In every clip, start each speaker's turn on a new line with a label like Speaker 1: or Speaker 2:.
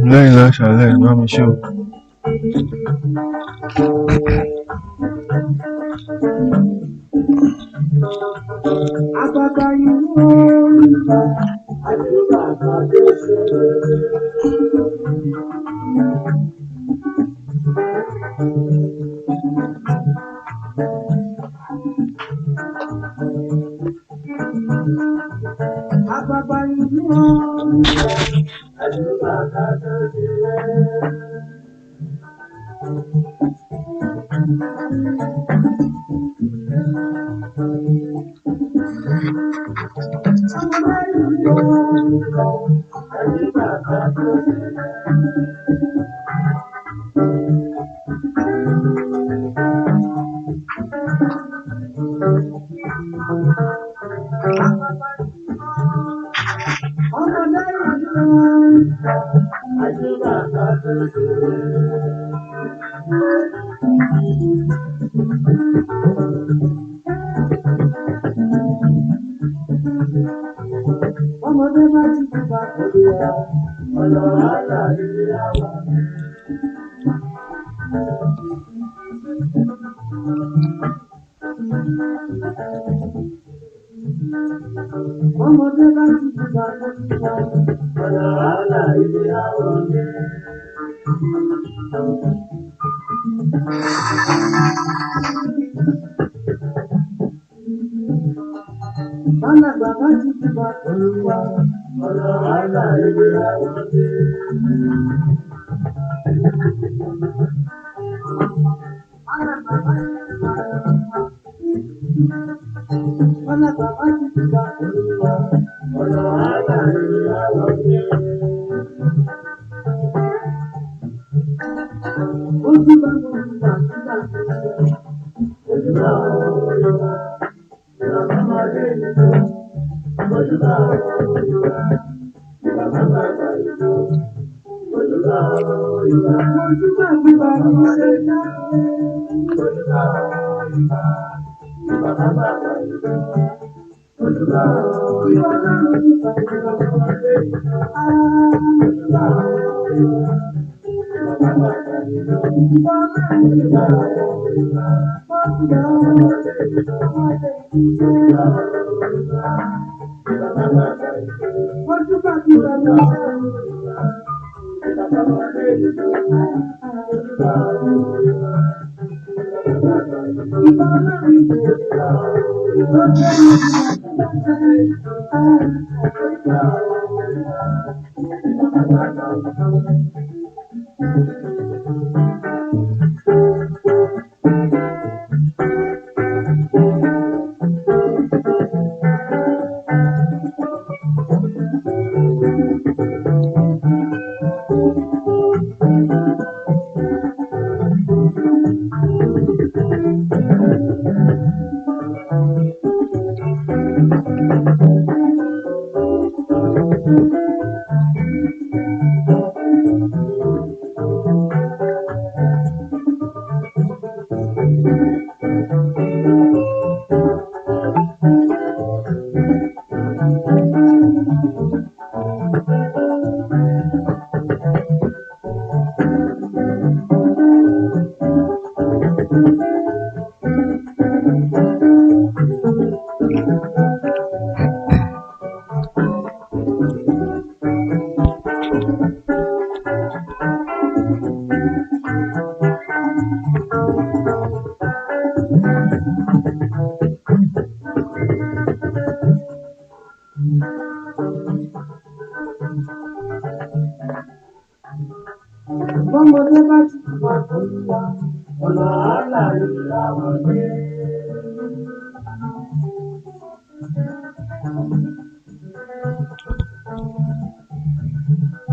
Speaker 1: lẹ́yìn láṣàlẹ̀ bá mi ṣe o.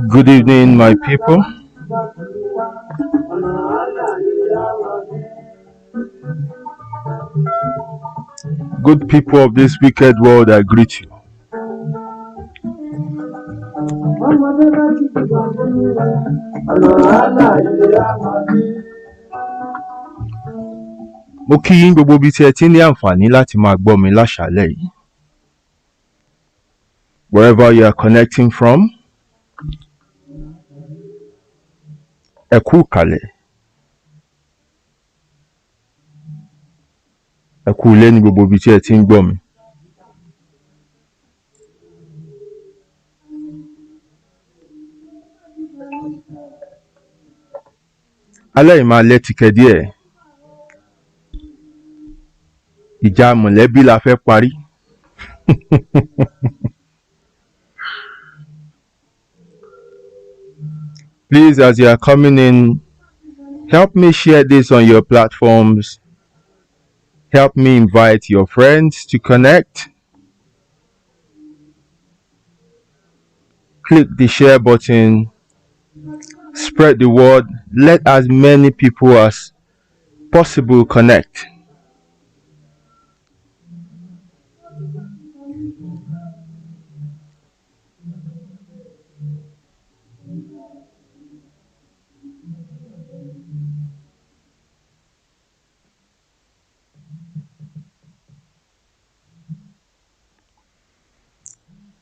Speaker 1: Good evening, my people. Good people of this wicked world, I greet you. Mo kí yín gbogbo ibi tí ẹ ti ní àǹfààní láti máa gbọ́ mi láṣàálẹ̀ yìí. Wherever you are connecting from, ẹ kú ìkàlẹ̀. Ẹ kú ilé ní gbogbo ibi tí ẹ ti ń gbọ́ mi. Alẹ́ yìí máa lẹ́tìkẹ́ díẹ̀. Ìjà mọ̀lẹ́bí la fẹ́ parí. Please, as you are coming in, help me share this on your platforms. Help me invite your friends to connect. Click the share button. Spread the word. Let as many people as possible connect.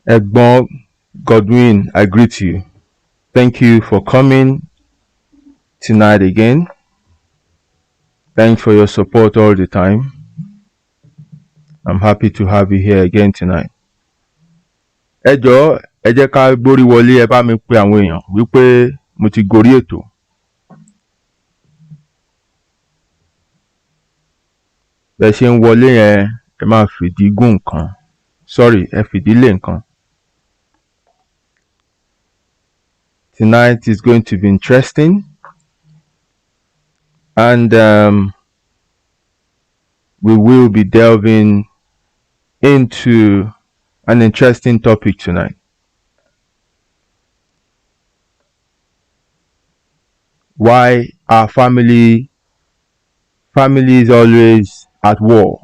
Speaker 1: Egbon Godwin, I greet you. Thank you for coming tonight again. Thanks for your support all the time. I'm happy to have you here again tonight. Ẹ jọ̀ọ́, ẹ jẹ́ ká gbórí wọlé, ẹ bá mi pe àwọn èèyàn wípé mo ti gorí ètò. Bẹ́ẹ̀ ṣe ń wọlé yẹn, ẹ máa fìdí gún nǹkan. Sorry, ẹ fìdí lé nǹkan. Tonight is going to be interesting. And we will be delving into an interesting topic tonight. Why our family is always at war.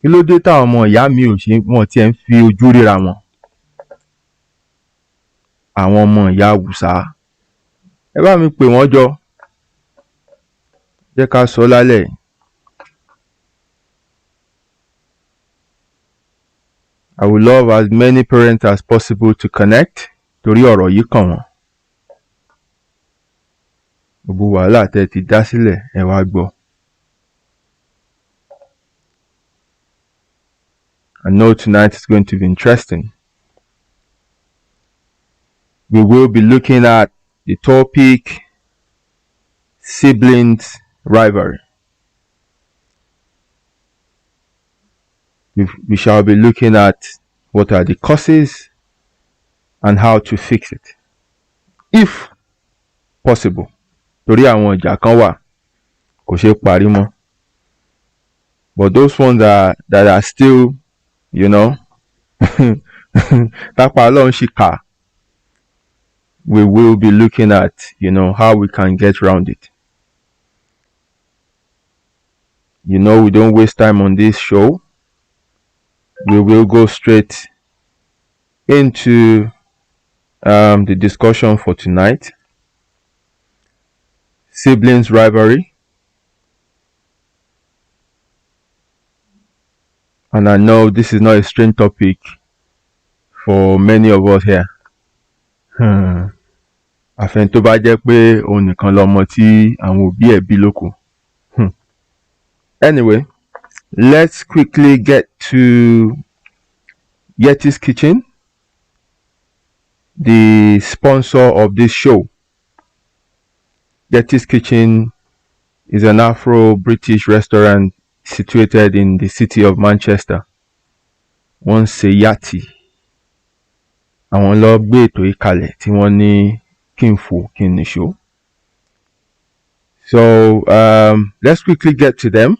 Speaker 1: Kí ló dé táwọn ọmọ ìyá mi ò ṣe wọn tí ẹ ń fi ojú ríra wọn? Àwọn ọmọ ìyá Awùsá. Ẹ bá mi pè wọ́n jọ. Jẹ́ ká sọ lálẹ́. I would love as many parents as possible to connect torí ọ̀rọ̀ yìí kàn wọ́n. Gbogbo wàhálà tẹ́ ti dá sílẹ̀ ẹ wá gbọ́. I know tonight is going to be interesting. We will be looking at the topic siblings rivalry. We shall be looking at what are the causes and how to fix it, if possible. Torí àwọn ìjà kan wà kò ṣeé parí mọ́. But those ones that are still, tápá Ọlọ́run ṣì kà, we will be looking at, how we can get around it. We don't waste time on this show. We will go straight into the discussion for tonight. Siblings rivalry. And I know this is not a strange topic for many of us here. Àfẹn tó bá jẹ́ pé òun nìkan lọmọ tí àwọn òbí ẹ̀ bí lókù. Anyway, let's quickly get to Yettis Kitchen, the sponsor of this show. Yettis Kitchen is an Afro-British restaurant situated in the city of Manchester. Wọ́n ń ṣe yàtì. Àwọn ló gbé ètò ìkàlẹ̀ tí wọ́n ní kí n fò kí n nìṣó. So let's quickly get to them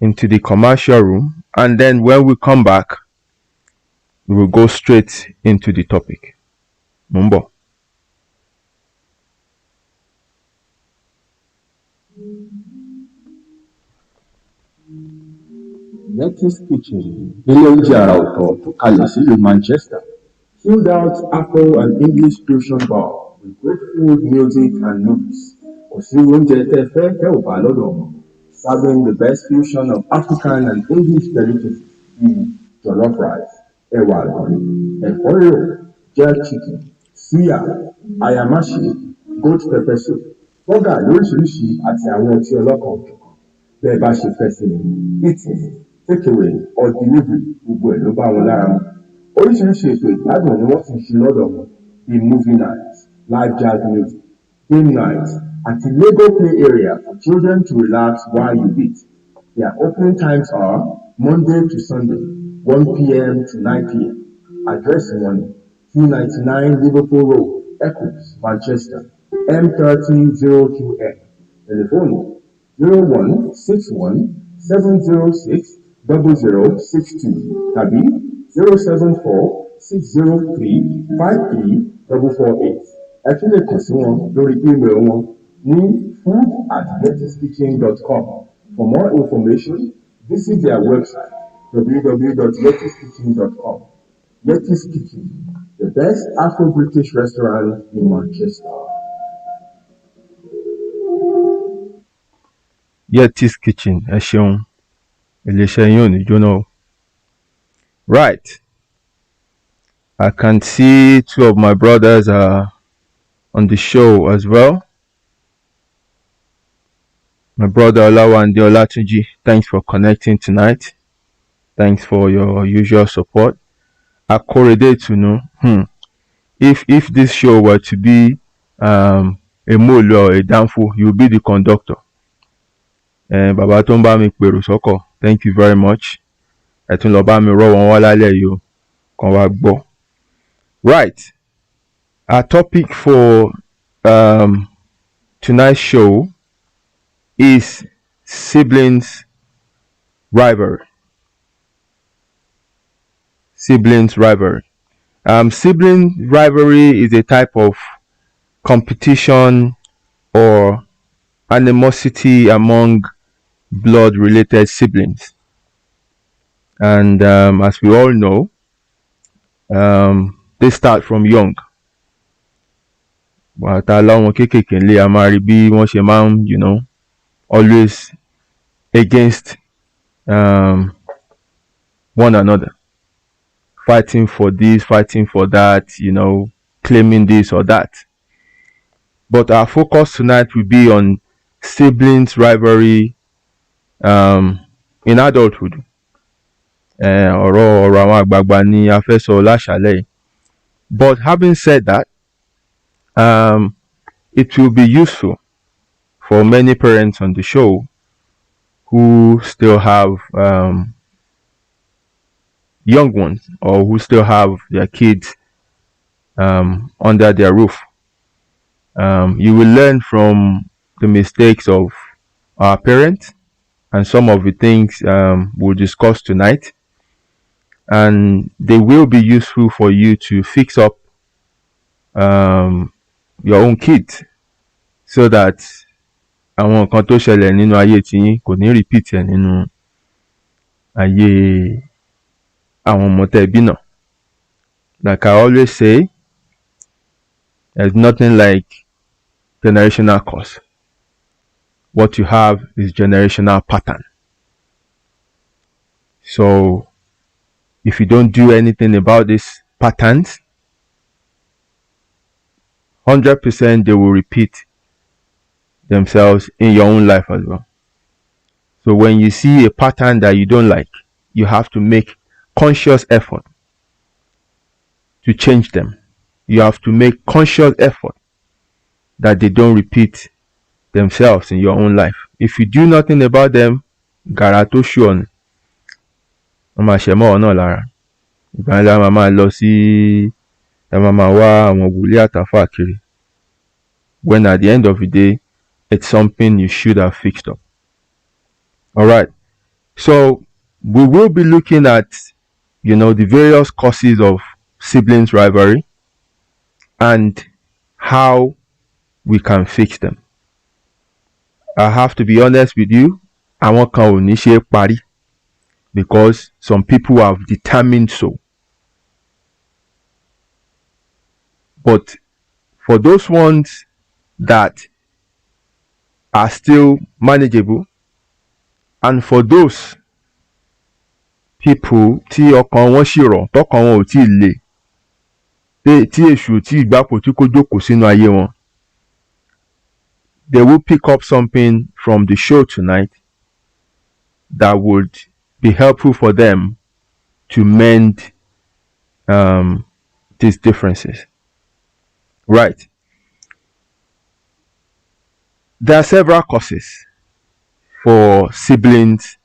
Speaker 1: into the commercial room, and then when we come back, we will go straight into the topic. Mumbo. Yettis Kitchen, ilé oúnjẹ àrà ọ̀tọ̀ tó kalẹ̀ sílùú Manchester. Chilled out Afro and English fusion bar with great food, music and movies. Kò sí oúnjẹ tẹ́ fẹ́ tẹ́ ò bá lọ́dọ̀ wọn. Serving the best fusion of African and English delicacies bíi jollof rice, ẹ̀wà àgànyìn, ẹ̀fọ́ rírò, jerk chicken, suya, ayamashi, goat pepper soup, bọ́gà lóríṣiríṣi àti àwọn ọtí ọlọ́kan òjọ̀kan. Bẹ́ẹ̀ bá ṣe fẹ́ sí ni, eating, takeaway or delivery gbogbo ẹ̀ ló bá wọn lára mu. Oríṣiríṣi ètò ìgbádùn ni wọ́n ti ń ṣe lọ́dọ̀ wọn bíi movie night, live jazz music, game night àti Lego play area for children to relax while you eat. Their opening times are Monday to Sunday, 1 p.m. to 9 p.m. Address wọn ni 299 Liverpool Road, Eccles, Manchester, M300QN. Telephone 0161 706 0062 tàbí 074 603 53448. Ẹ tún lè kàn sí wọn lórí email wọn ní food@yettiskitchen.com. For more information, visit their website www.yettiskitchen.com. Yettis Kitchen, the best Afro-British restaurant in Manchester. Yettis Kitchen, ẹ ṣeun, iléeṣẹ́ yín ò ní jóná o. Right. I can see two of my brothers are on the show as well. My brother Olawande Olatunji, thanks for connecting tonight. Thanks for your usual support. Akorede to know if this show were to be a mole or a downfall, you'll be the conductor. Baba tó ń bá mi pèrò sọ́kọ̀, thank you very much. Ẹ tún lọ bá mi rọ́ wọn wá lálẹ́ yìí o, kàn wá gbọ́. Right. Our topic for tonight's show is siblings rivalry. Siblings rivalry. Sibling rivalry is a type of competition or animosity among blood-related siblings. And as we all know, they start from young. Always against one another, fighting for this, fighting for that, claiming this or that. But our focus tonight will be on siblings rivalry in adulthood. Ọ̀rọ̀ àwọn àgbààgbà ni a fẹ́ sọ láṣálẹ́. But having said that, it will be useful for many parents on the show who still have young ones or who still have their kids under their roof. You will learn from the mistakes of our parents and some of the things we'll discuss tonight, and they will be useful for you to fix up your own kids so that àwọn nǹkan tó ṣẹlẹ̀ nínú ayé tiyín kò ní repeat ẹ̀ nínú ayé àwọn ọmọ tẹ́ bí náà. Like I always say, there's nothing like generational curse. What you have is generational pattern. So if you don't do anything about these patterns, 100% they will repeat themselves in your own life as well. So when you see a pattern that you don't like, you have to make conscious effort to change them. You have to make conscious effort that they don't repeat themselves in your own life. If you do nothing about them, garato shon ọmọ àṣẹmọ náà lára. Ìgbà ńlá máa lọ sí ẹ máa wá àwọn wòlíì àtàfà kiri. When at the end of the day, it's something you should have fixed up. All right. So we will be looking at, the various causes of siblings rivalry and how we can fix them. I have to be honest with you, àwọn kan ò ní ṣe parí. because some people have determined so. But for those ones that are still manageable, and for those people tí ọkàn wọn ṣì rọ̀ tọkàn wọn ò tí ì le tí èṣù tí ìgbàpò tí kò jókòó sínú ayé wọn, they will pick up something from the show tonight that would be helpful for them to mend these differences. Right. There are several causes for siblings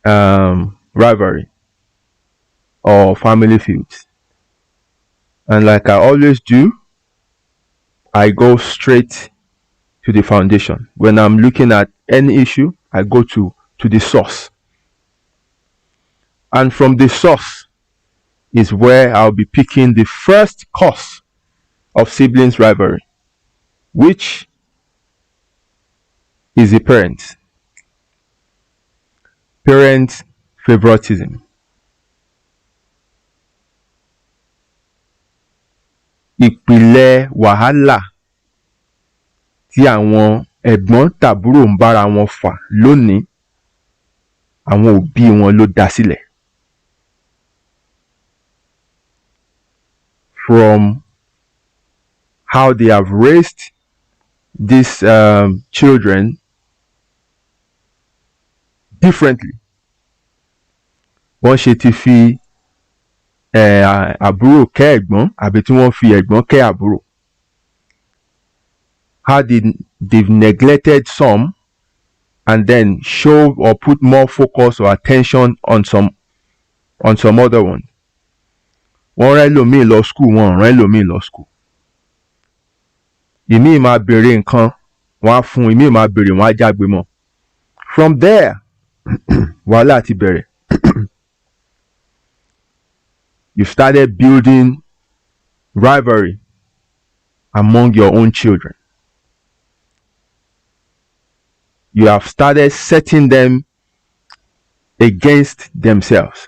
Speaker 1: rivalry or family feuds. And like I always do, I go straight to the foundation. When I'm looking at any issue, I go to the source. And from the source is where I'll be picking the first cause of siblings rivalry, which is the parents. Parent favoritism. Ìpìlẹ̀ wàhálà tí àwọn ẹ̀gbọ́n tàbúrò ń bára wọn fà lónìí, àwọn òbí wọn ló dá sílẹ̀. From how they have raised these children differently. Wọ́n ṣe ti fi àbúrò kẹ́ ẹ̀gbọ́n àbí tí wọ́n fi ẹ̀gbọ́n kẹ́ àbúrò. How they've neglected some and then show or put more focus or attention on some other one. Wọ́n rán ẹlòmíì lọ school, wọ́n rán ẹlòmíì lọ school. Ìmíì máa béèrè nǹkan, wọ́n á fún, ìmíì máa béèrè, wọ́n á jágbe mọ́. From there, wàhálà ti bẹ̀rẹ̀. You started building rivalry among your own children. You have started setting them against themselves.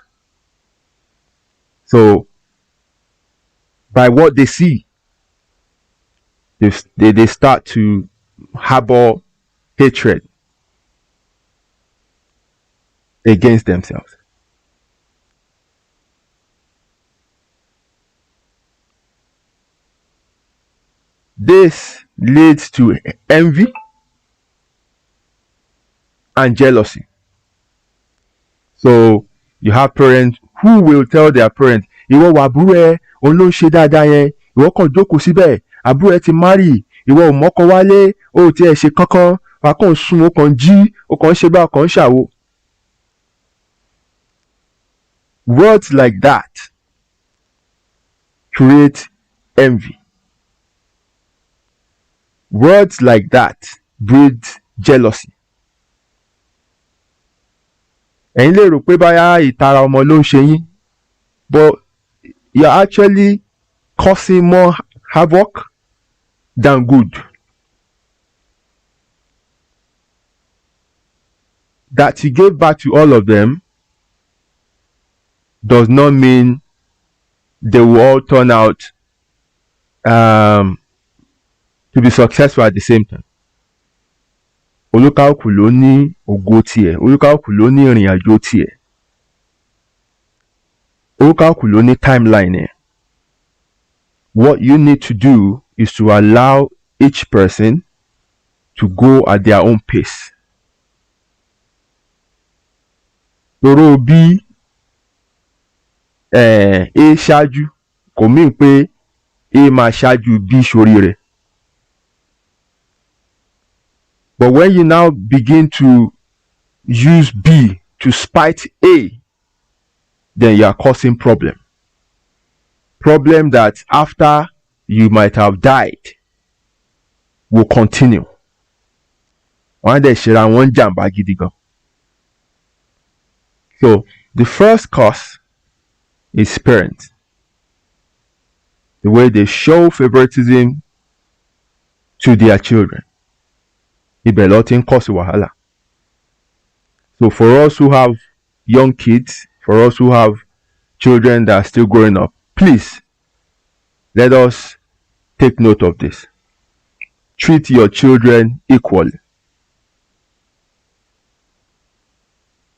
Speaker 1: So, by what they see, they start to harbor hatred against themselves. This leads to envy and jealousy. So you have parents who will tell their parents, ìwọ wà àbúrò ẹ, òun ló ń ṣe dáadáa yẹn, ìwọ kàn jókòó síbẹ̀, àbúrò ẹ ti marry, ìwọ ò mọ́kọ wálé, ó ti ẹ̀ ṣe kankan, wà kàn sùn, ó kàn jí, ó kàn ṣe bá, ó kàn ṣàwo. Words like that create envy. Words like that breed jealousy. Ẹ̀yin lè rò pé báyà ìtara ọmọ ló ń ṣe yín, but you're actually causing more havoc than good. That you gave back to all of them does not mean they will all turn out to be successful at the same time. Olúkálùkù ló ní ògo tiẹ̀, olúkálùkù ló ní ìrìn àjò tiẹ̀, olúkálùkù ló ní timeline ẹ̀. What you need to do is to allow each person to go at their own pace. Lóró bí A ṣáájú kò mean pé A máa ṣáájú B sórí rẹ̀. But when you now begin to use B to spite A, then you are causing problem. Problem that after you might have died will continue. Wọ́n á dẹ̀ ṣera wọn jàǹbá gidi gan. So the first cause is parents. The way they show favoritism to their children. Ibẹ̀ ló ti ń cause wàhálà. So for us who have young kids, for us who have children that are still growing up, please let us take note of this. Treat your children equally.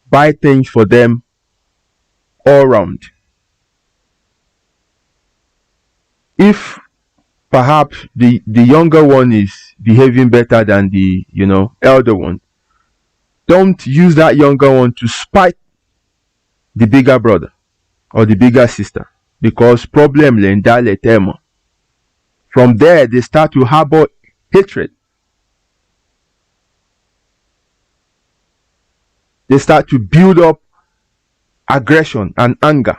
Speaker 1: Buy things for them all round. If perhaps the younger one is behaving better than the elder one, don't use that younger one to spite the bigger brother or the bigger sister, because problem lendale tema. From there they start to harbor hatred. They start to build up aggression and anger.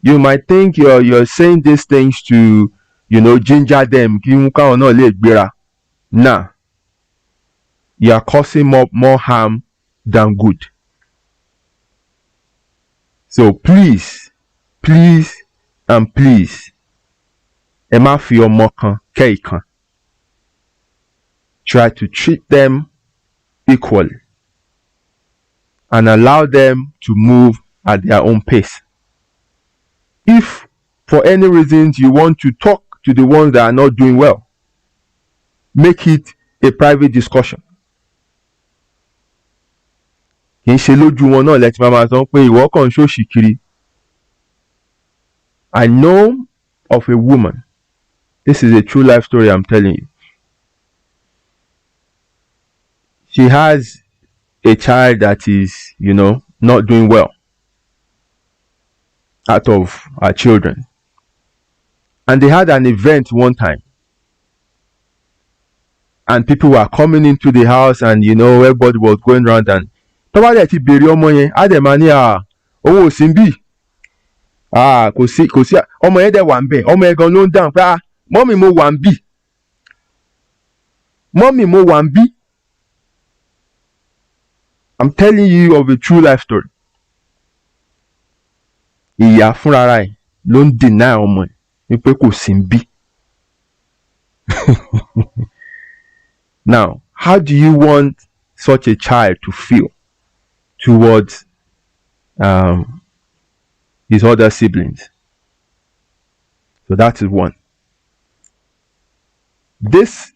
Speaker 1: You might think you're saying these things to ginger them. Nah, you are causing more harm than good. So please, and please, ẹ má fi ọmọ kan kẹ́ ìkan. Try to treat them equally and allow them to move at their own pace. If for any reasons you want to talk to the ones that are not doing well, make it a private discussion. Kì í ṣe lójú wọn náà lẹ́tí máa sọ pé ìwọ kàn ń ṣòṣì kiri. I know of a woman. This is a true life story I'm telling you. She has a child that is, not doing well out of her children. And they had an event one time. And people were coming into the house and, everybody was going around and tọ́ba dẹ̀ ti bèrè ọmọ yẹn á dẹ̀ máa ní owó òsín bì kò sí ọmọ yẹn dẹ̀ wà ń bẹ̀, ọmọ yẹn gan ló ń dáhùn pé mọ́mì mo wà ń bì, mọ́mì mo wà ń bì. I'm telling you of a true life story. Ìyá fúnra ẹ̀ ló ń deny ọmọ ẹ̀ wípé kò sí ń bì. Now, how do you want such a child to feel towards his other siblings? So that is one. This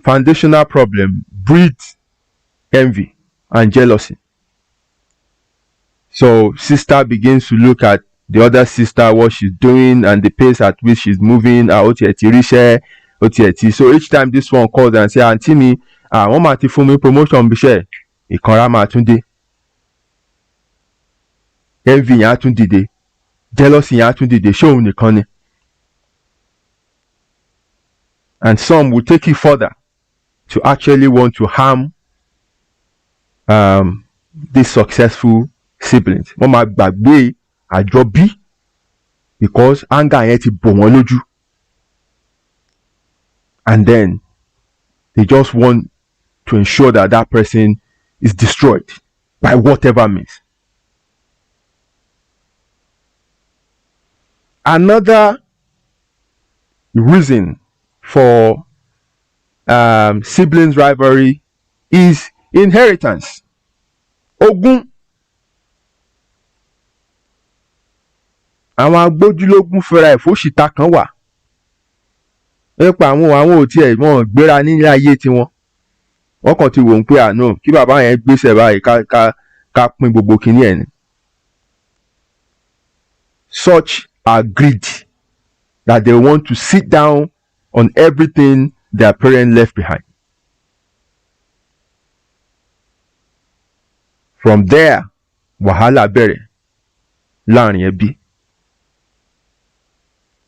Speaker 1: foundational problem breeds envy and jealousy. So sister begins to look at the other sister, what she's doing and the pace at which she's moving. So each time this one calls and say, Auntie me, wọ́n máa ti fún mi promotion bíṣẹ́, ìkanra máa tún dé. Envy yẹn á tún dìde, jealousy yẹn á tún dìde, ṣé òun nìkan ni? And some will take it further to actually want to harm these successful siblings. Wọ́n máa gbàgbé àjọbí because anger yẹn ti bò wọ́n lójú. And then they just want to ensure that that person is destroyed by whatever means. Another reason for siblings rivalry is inheritance. Ogún. Àwọn agbójúlógún fẹ́ra ìfòṣìta kan wà. Nípa àwọn ò tiẹ̀ wọ́n gbéra nílé ayé tiwọn. Wọ́n kàn ti wò ó pé àná kí bàbá yẹn gbéṣẹ́ báyìí ká pín gbogbo kinní ẹ̀ ni. Such are greedy that they want to sit down on everything their parents left behind. From there, wàhálà bẹ̀rẹ̀ láàrin ẹbí.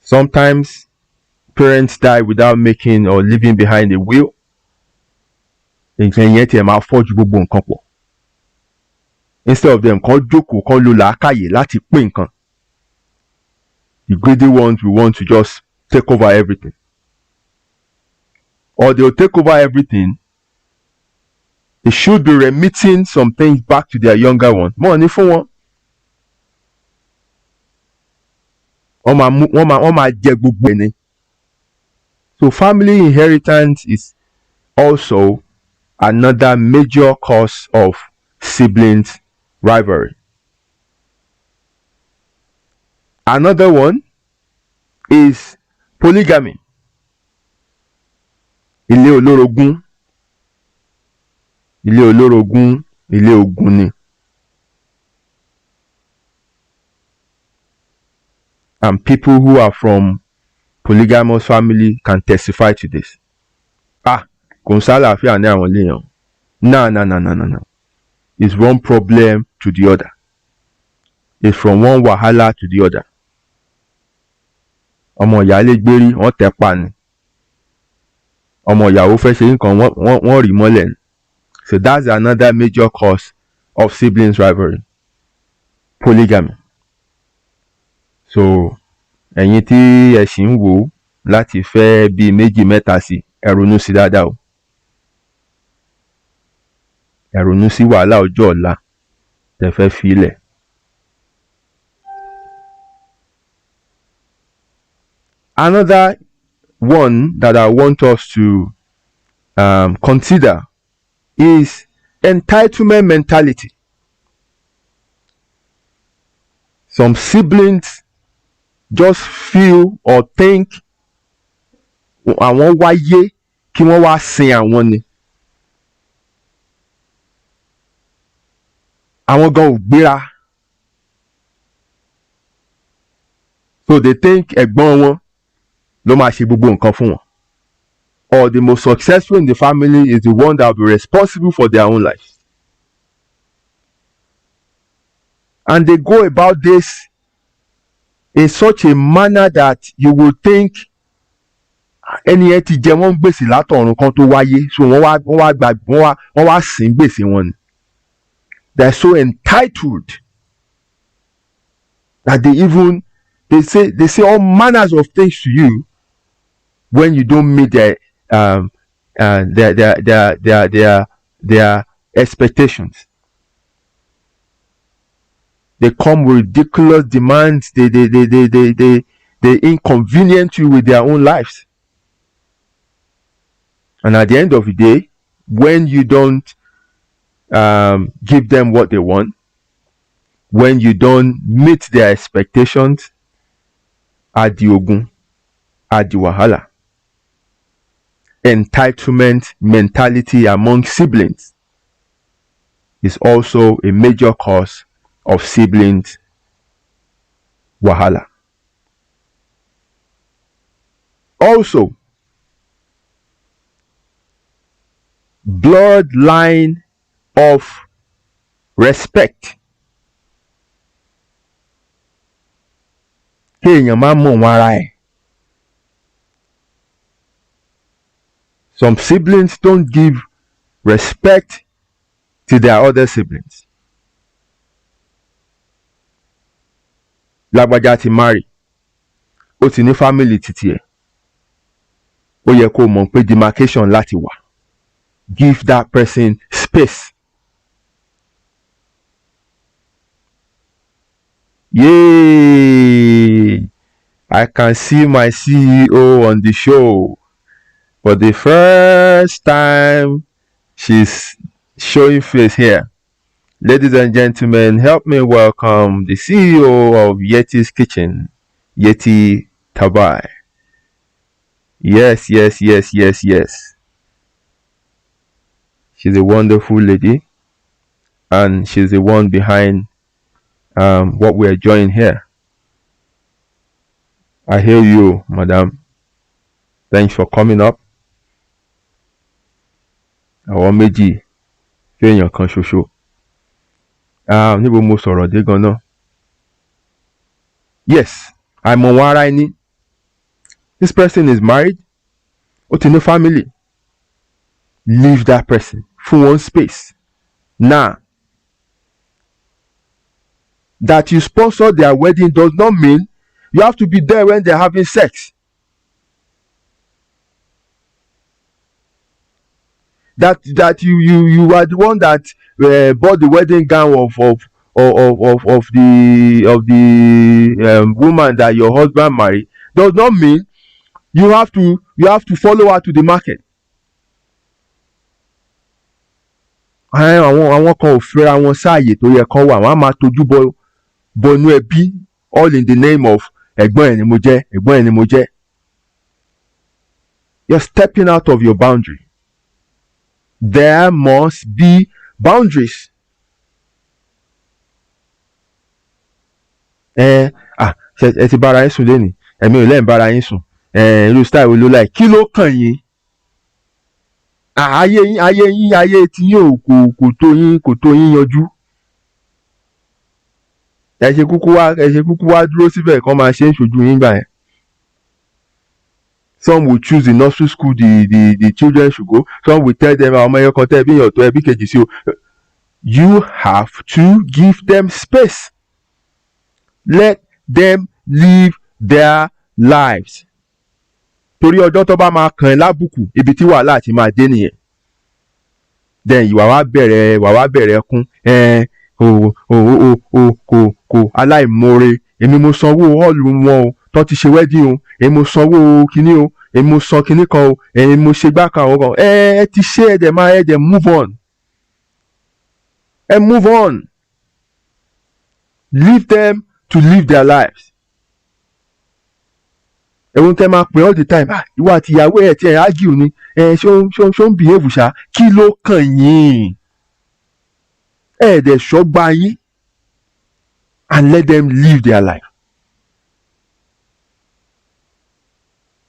Speaker 1: Sometimes parents die without making or leaving behind a will. Nǹkan yẹn tiẹ̀ máa fọ́jú gbogbo nǹkan pọ̀. Instead of them kàn jókòó kàn lo làákàyè láti pín nǹkan. The greedy ones will want to just take over everything. Or they'll take over everything. They should be remitting some things back to their younger ones. More ní fún wọn. Wọ́n máa jẹ gbogbo ẹni. So family inheritance is also another major cause of siblings rivalry. Another one is polygamy. Ilé olórogún. Ilé olórogún, ilé ogun ni. And people who are from polygamous family can testify to this. Kò ń sálàáfíà ní àwọn ilé yẹn. No. It's one problem to the other. It's from one wahala to the other. Ọmọ ìyáálé gbérí wọ́n tẹ̀ pa ni. Ọmọ ìyàwó fẹ́ ṣe nǹkan wọ́n rì mọ́lẹ̀ ni. So that's another major cause of siblings rivalry. Polygamy. So ẹ̀yin tí ẹ ṣì ń wò láti fẹ́ bíi méjì mẹ́ta sí ẹ ronú sí dáadáa o. Ẹ ronú sí wàhálà ọjọ́ ọ̀la tẹ́ fẹ́ fi ilẹ̀. Another one that I want us to consider is entitlement mentality. Some siblings just feel or think àwọn wáyé kí wọ́n wá sin àwọn ni. Àwọn gan ò gbéra. So they think ẹ̀gbọ́n wọn ló máa ṣe gbogbo nǹkan fún wọn. Or the most successful in the family is the one that will be responsible for their own lives. And they go about this in such a manner that you will think ẹni ẹ ti jẹ wọ́n gbèsè látọ̀run kan tó wáyé, so wọ́n wá sin gbèsè wọn ni. They are so entitled that they say all manners of things to you when you don't meet their expectations. They come with ridiculous demands. They inconvenience you with their own lives. And at the end of the day, when you don't give them what they want, when you don't meet their expectations, adi ogun, adi wahala. Entitlement mentality among siblings is also a major cause of siblings wahala. Also, bloodline of respect. Kéèyàn má mọ̀ wọ́n ara ẹ̀. Some siblings don't give respect to their other siblings. Lágbájá ti marry, ó ti ní family títí ẹ̀. Ó yẹ kó mọ̀ pé demarcation láti wà. Give that person space. Yay! I can see my CEO on the show. For the first time, she's showing face here. Ladies and gentlemen, help me welcome the CEO of Yettis Kitchen, Yettis Tabai. Yes. She's a wonderful lady, and she's the one behind what we're enjoying here. I hear you, madam. Thanks for coming up. Àwọn méjì kéèyàn kan ṣoṣo. Níbo mo sọ̀rọ̀ dé gan-an? Yes, àìmọ̀ wọn ara ẹni. This person is married. Ó ti ní family. Leave that person. Fún one space. Now, that you sponsor their wedding does not mean you have to be there when they're having sex. That you are the one that bought the wedding gown of the woman that your husband married does not mean you have to follow her to the market. àwọn kan ò fẹ́ra wọn sáàyè tó yẹ kán wà, wọ́n á máa tojú bọnú ẹbí all in the name of ẹ̀gbọ́n ẹ̀ ni mo jẹ́, ẹ̀gbọ́n ẹ̀ ni mo jẹ́. You're stepping out of your boundary. There must be boundaries. Ẹ ti bára yín sùn lénìí, ẹ̀mí ò lẹ́yìn bára yín sùn, irú style wo ló láì, kí ló kàn yín? Ayé tí yín kò tó yín yanjú. Ẹ ṣe kúkú wá dúró síbẹ̀ kán máa ṣe é ṣojú yín gbà yẹn. Some will choose the nursery school the children should go. Some will tell them ọmọ ẹyọ kan tẹ́ ẹbí yàn tó ẹbí kejì sí o. You have to give them space. Let them live their lives. Torí ọjọ́ tó bá máa kàn ẹ́ lábùkù, ibi tí wàhálà ti máa dé nìyẹn. Then wà wá bẹ̀rẹ̀ ẹkún. Kò aláìmoore. Èmi mo sanwó hall wọn o, tó ti ṣe wedding o. Èmi mo sanwó kinní o. Èmi mo san kinní kan o. Èmi mo ṣe gbá kan o kan. Ẹ ti ṣe ẹ̀dẹ̀ move on. Move on. Leave them to live their lives. Ẹ̀wọ̀n tẹ́ máa pè all the time, ìwọ àti ìyàwó ẹ̀ tí ẹ̀ argue ni, ṣó ń behave ṣá, kí ló kàn yín? Ẹ̀ẹ́dẹ̀ ṣọ́gbà yín and let them live their life.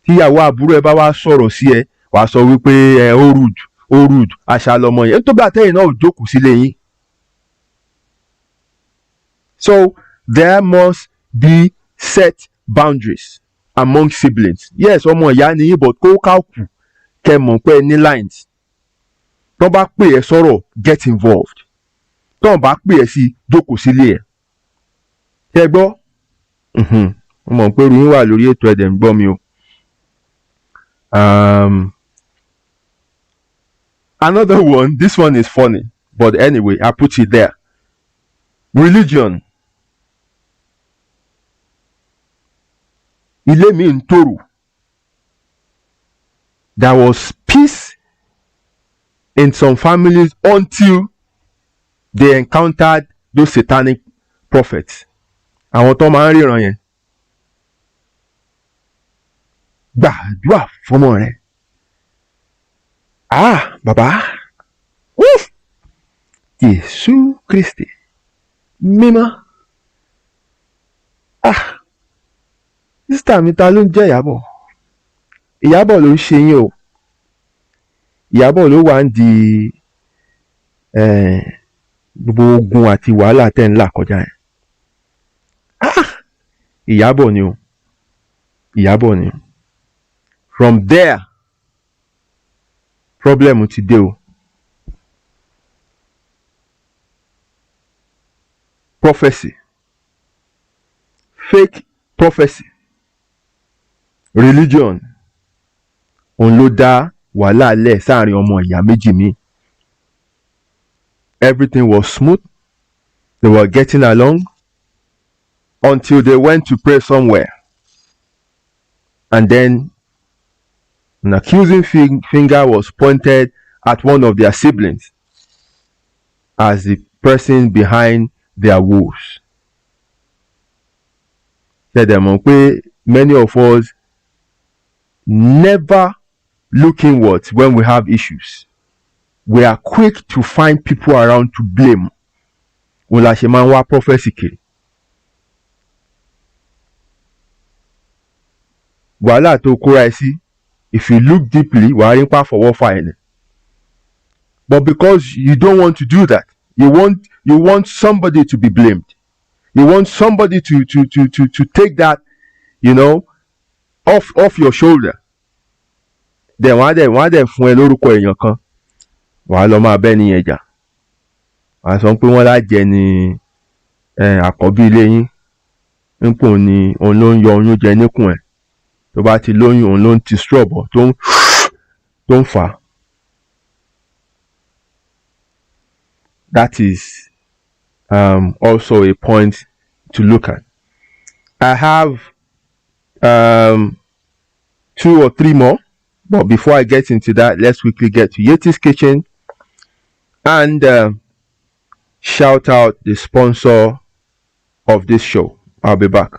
Speaker 1: Tíyàwó àbúrò ẹ bá wá sọ̀rọ̀ sí ẹ, wàá sọ wípé ó rude, àṣà lọmọ yẹn, tó bá tẹ́yìn náà ò jókòó sílé yín. So there must be set boundaries among siblings. Yes, ọmọ ìyá ni yín, but kó káàkù kẹ́ mọ̀ pé ní lines. Tó bá pè ẹ́ sọ̀rọ̀, get involved. Tó bá pè ẹ́ sí, jókòó sílé ẹ̀. Ṣé gbọ́? Mo mọ̀ pé irú yín wà lórí ètò ẹ̀dẹ̀ ń gbọ́ mi o. Another one, this one is funny, but anyway, I put it there. Religion. Ilé mi ń tòrò. There was peace in some families until they encountered those satanic prophets. Àwọn tó máa ń ríran yẹn. Gbàdúrà fọmọ rẹ. Bàbá. Jésù Kristi. Mímọ́. Sísítà mi ta ló ń jẹ́ Ìyábọ̀? Ìyábọ̀ ló ń ṣe yín o. Ìyábọ̀ ló wà ń di gbogbo ogun àti wàhálà tẹ́ ń là kọjá yẹn. Ìyábọ̀ ni o. Ìyábọ̀ ni o. From there, problem ti dé o. Prophecy. Fake prophecy. Religion. Òun ló dá wàhálà lẹ̀ sáàrin ọmọ ìyá méjì mi. Everything was smooth. They were getting along until they went to pray somewhere. And then an accusing finger was pointed at one of their siblings as the person behind their woes. Said them, many of us never look inwards when we have issues. We are quick to find people around to blame. Wọ́n la ṣe máa ń wá prophecy kiri. Wàhálà tó kóra ẹ sí, if you look deeply, wàá rí pa fọwọ́ fà ẹ̀ ni. But because you don't want to do that, you want somebody to be blamed. You want somebody to take that, off your shoulder. Then wọ́n á dẹ̀ fún ẹ lórúkọ èèyàn kan. Wàá lọ máa bẹ́ nìyẹn jà. Wàá sọ pé wọ́n lájẹ ni àkọ́bí ilé yín. Nípò ni òun ló ń yọ oyún jẹ níkùn ẹ̀. Tó bá ti lóyún, òun ló ń ti straw bọ̀ tó ń fà á. That is also a point to look at. I have 2 or 3 more, but before I get into that, let's quickly get to Yettis Kitchen. and shout out the sponsor of this show. I'll be back.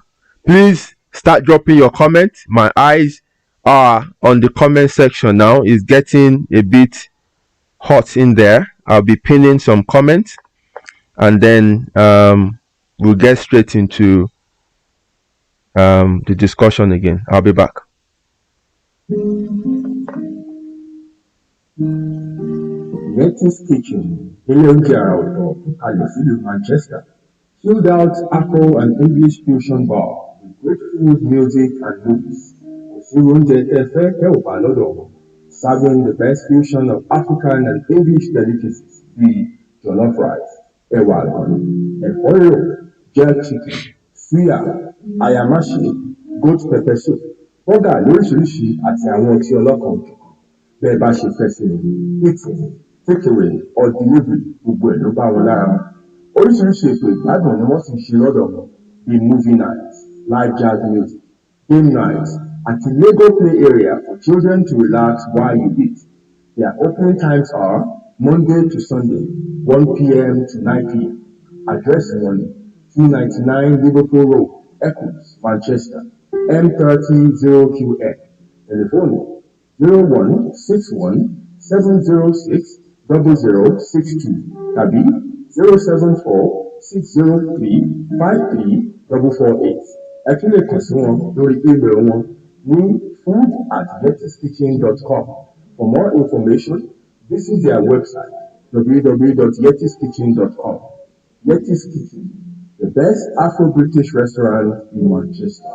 Speaker 1: Please start dropping your comments. My eyes are on the comment section now. It's getting a bit hot in there. I'll be pinning some comments, and then we'll get straight into the discussion again. I'll be back.
Speaker 2: Yettis Kitchen, ilé oúnjẹ àrà ọ̀tọ̀ tó kalẹ̀ sílùú Manchester. Chilled out Afro and English fusion bar with great food, music and movies. Kò sí oúnjẹ tẹ́ fẹ́ tẹ́ ò bá lọ́dọ̀ wọn. Serving the best fusion of African and English delicacies bíi jollof rice, ẹ̀wà àgbọ̀nrín, ẹ̀fọ́ rírò, jerk chicken, suya, ayamashi, goat pepper soup, bọ́gà lóríṣiríṣi àti àwọn ọtí ọlọ́kan òjọ̀kan. Bẹ́ẹ̀ bá ṣe fẹ́ sí ni, eating, takeaway or delivery gbogbo ẹ̀ ló bá wọn lára mu. Oríṣiríṣi ètò ìgbádùn ni wọ́n sì ń ṣe lọ́dọ̀ wọn bíi movie nights, live jazz music, game nights àti Lego play area for children to relax while you eat. Their opening times are Monday to Sunday, 1 p.m. to 9 p.m. Address wọn ni 299 Liverpool Road, Eccles, Manchester, M300QX. Telephone 0161 706 0062 tàbí 074 603 53448. Ẹ tún lè kàn sí wọn lórí email wọn ní food@yettiskitchen.com. For more information, visit their website www.yettiskitchen.com. Yettis Kitchen, the best Afro-British restaurant in Manchester.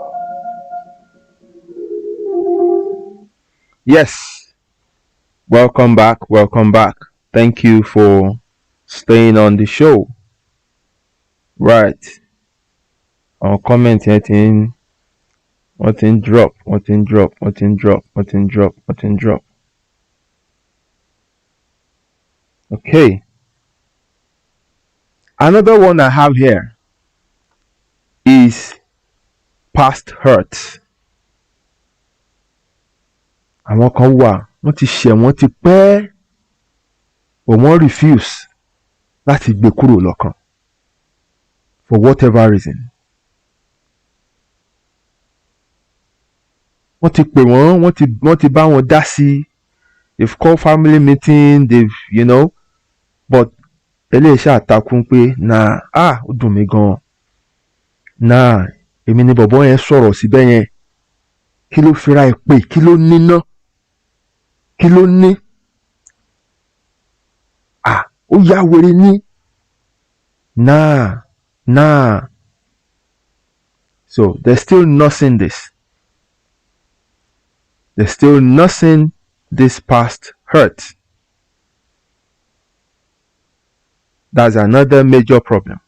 Speaker 1: Yes, welcome back. Welcome back. Thank you for staying on the show. Right. Our comment yet in what in drop. Okay. Another one I have here is past hurts. Àwọn kan wà wọ́n ti ṣẹ̀ wọ́n ti pẹ́ but wọ́n refuse láti gbé kúrò lọ́kàn for whatever reason. Wọ́n ti pè wọ́n, wọ́n ti bá wọn dá sí, they've called family meeting, they've but eléyìí ṣàtakùn pé ó dùn mí gan. Èmi ni bọ̀bọ́ yẹn sọ̀rọ̀ síbẹ̀ yẹn. Kí ló fira ẹ̀ pé kí ló ní ná? Kí ló ní? Ó yá wèrè ní. So they're still nursing this. They're still nursing this past hurt. That's another major problem.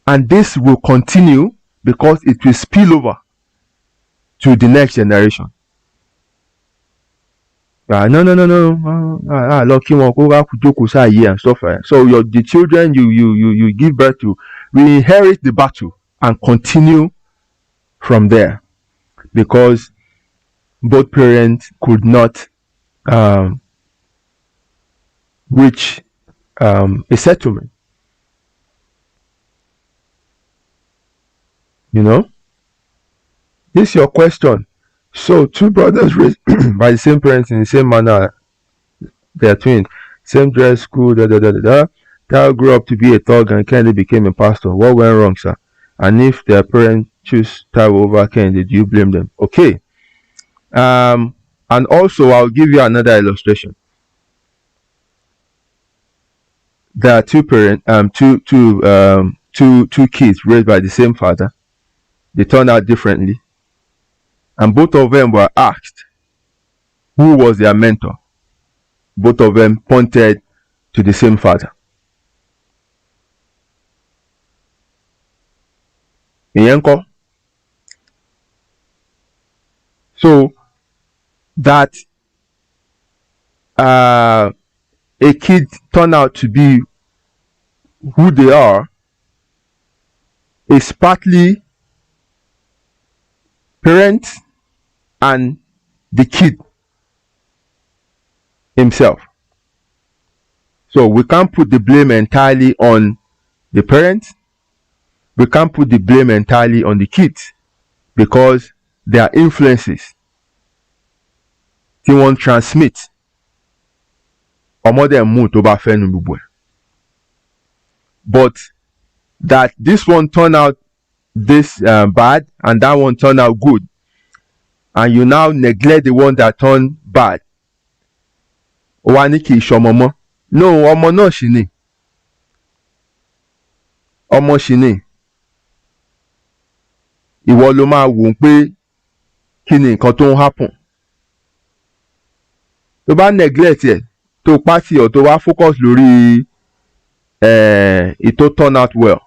Speaker 1: And this will continue because it will spill over to the next generation. No. Lucky one and stuff like that. So the children you give birth to will inherit the battle and continue from there because both parents could not reach a settlement. This is your question. So two brothers raised by the same parents in the same manner, they are twins, same dress, school, Tao grew up to be a thug and Kennedy became a pastor. What went wrong, sir? And if their parents choose Tao over Kennedy, do you blame them? Okay. And also I'll give you another illustration. There are two kids raised by the same father. They turn out differently. And both of them were asked who was their mentor. Both of them pointed to the same father. So that a kid turned out to be who they are is partly parents and the kid himself. So we can't put the blame entirely on the parents. We can't put the blame entirely on the kids, because there are influences tí wọ́n transmit ọmọdé mú tó bá fẹ́ nu gbogbo ẹ̀. But that this one turn out this bad and that one turn out good, and you now neglect the one that turn bad, ó wá ní kì í ṣọmọ mọ́. No, ọmọ náà ṣì ni. Ọmọ ṣì ni. Ìwọ ló máa wò ó pé kí ni nǹkan tó ń happen. Tó bá neglect ẹ̀, tó pàtì ọ̀ tó wá focus lórí ètò turn out well,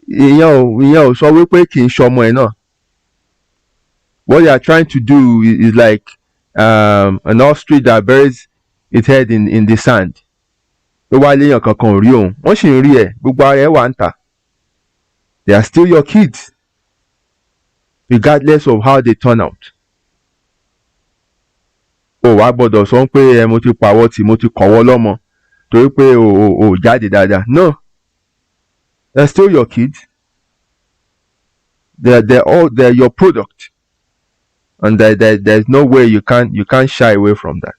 Speaker 1: ìyẹn ò sọ wípé kì í ṣọmọ ẹ̀ náà. What you are trying to do is like an ostrich that buries its head in the sand. Tó wá léèyàn kankan ò rí òun, wọ́n sì ń rí ẹ̀, gbogbo ara ẹ̀ wà ń tà. They are still your kids, regardless of how they turn out. O wá gbọ́dọ̀ sọ pé mo ti pàwọ́ tì, mo ti kọ̀wọ́ lọ́mọ torí pé o jáde dáadáa. No, they're still your kids. They're your product, and there's no way you can't shy away from that.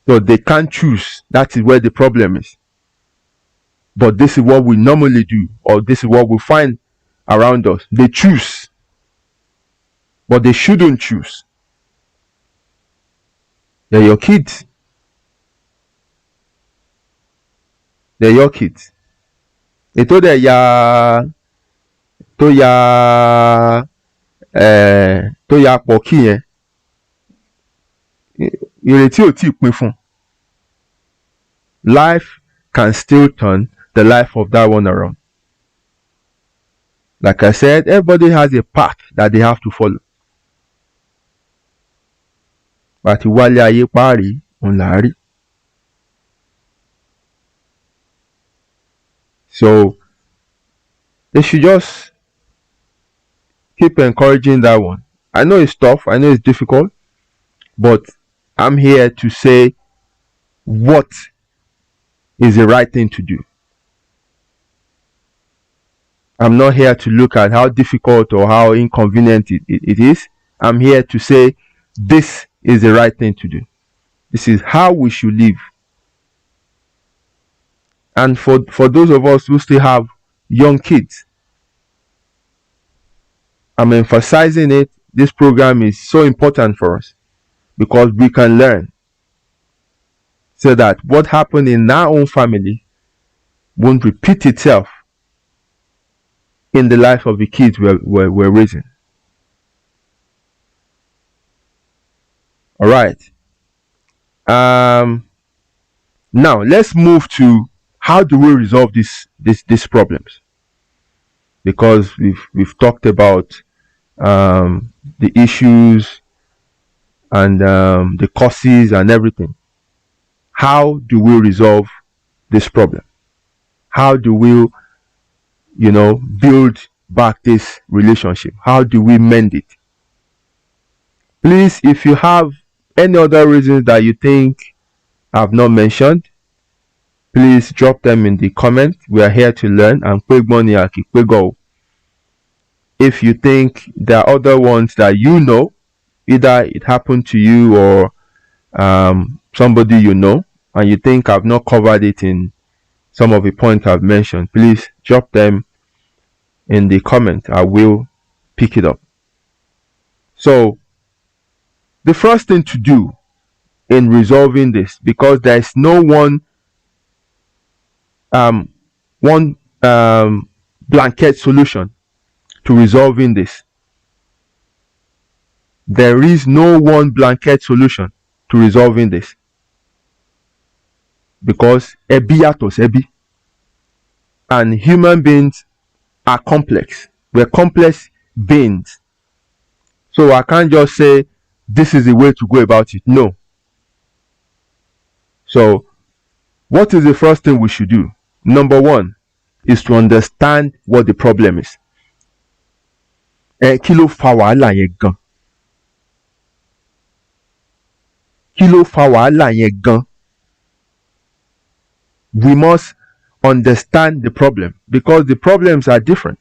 Speaker 1: So they can't choose. That is where the problem is. But this is what we normally do, or this is what we find around us. They choose, but they shouldn't choose. They're your kids. They're your kids. Ètò dẹ̀ tó ya pọ̀ kí yẹn, ìrètí ò tí ì pin fún. Life can still turn the life of that one around. Like I said, everybody has a path that they have to follow. Àti wálé ayé páàrí òun là á rí. So they should just keep encouraging that one. I know it's tough, I know it's difficult, but I'm here to say what is the right thing to do. I'm not here to look at how difficult or how inconvenient it is. I'm here to say this is the right thing to do. This is how we should live. And for those of us who still have young kids, I'm emphasizing it. This program is so important for us because we can learn, so that what happened in our own family won't repeat itself in the life of the kids we're raising. All right. Now let's move to how do we resolve these problems, because we've talked about the issues and the causes and everything. How do we resolve this problem? How do we build back this relationship? How do we mend it? Please, if you have any other reasons that you think I've not mentioned, please drop them in the comment. We are here to learn. And if you think there are other ones that either it happened to you or somebody you know, and you think I've not covered it in some of the points I've mentioned, please drop them in the comment. I will pick it up. So the first thing to do in resolving this, because there is no one blanket solution to resolving this. There is no one blanket solution to resolving this, because ẹbí yàtọ̀ sẹ́bí, and human beings are complex. We're complex beings. So I can't just say this is the way to go about it. No. So what is the first thing we should do? Number one is to understand what the problem is. Kí ló fa wàhálà yẹn gan? kí ló fa wàhálà yẹn gan. We must understand the problem because the problems are different.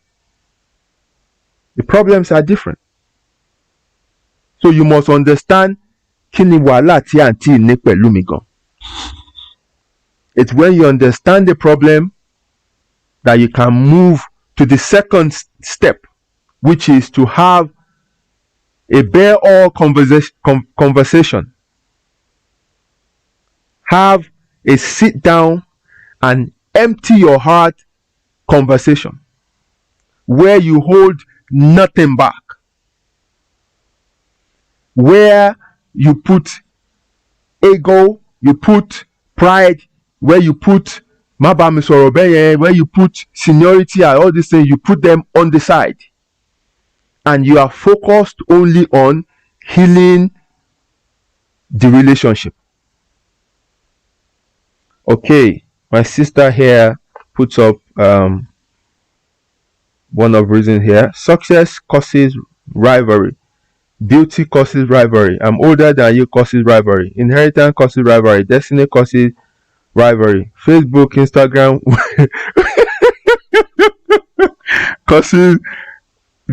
Speaker 1: The problems are different. So you must understand kí ni wàhálà tí àǹtí ní pẹ̀lú mi gan. It's when you understand the problem that you can move to the second step, which is to have a bare all conversation. Have a sit down and empty your heart conversation where you hold nothing back, where you put ego, you put pride, where you put where you put seniority and all these things, you put them on the side and you are focused only on healing the relationship. Okay, my sister here puts up one of reasons here. Success causes rivalry. Beauty causes rivalry. I'm older than you causes rivalry. Inheritance causes rivalry. Destiny causes rivalry. Facebook, Instagram causes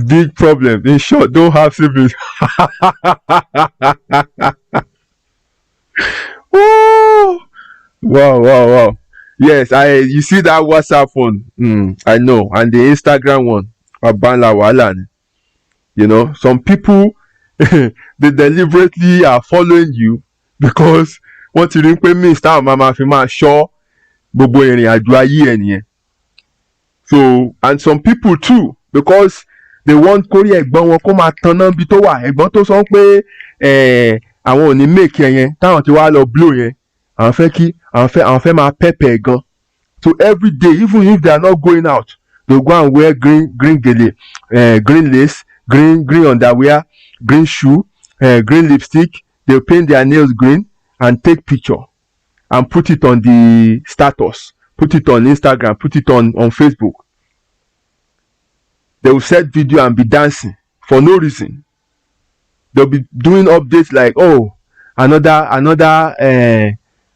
Speaker 1: big problem. In short, don't have siblings. Oh, wow. Yes, you see that WhatsApp one? I know. And the Instagram one. Abanla wahala ni. You know, some people they deliberately are following you because wọ́n ti rí pé means táwọn máa fi máa ṣọ́ gbogbo ìrìn àjò ayé ẹ̀ nìyẹn. So, and some people too, because they want kórí ẹ̀gbọ́n wọn kó máa tanná bí tó wà. Ẹ̀gbọ́n tó sọ pé àwọn ò ní make ẹ yẹn táwọn ti wá lọ blow yẹn, àwọn fẹ́ máa pẹ́pẹ́ gan. So every day, even if they are not going out, they go and wear green gele, green lace, green underwear, green shoe, green lipstick. They paint their nails green and take picture and put it on the status, put it on Instagram, put it on Facebook. They will set video and be dancing for no reason. They'll be doing updates like, oh,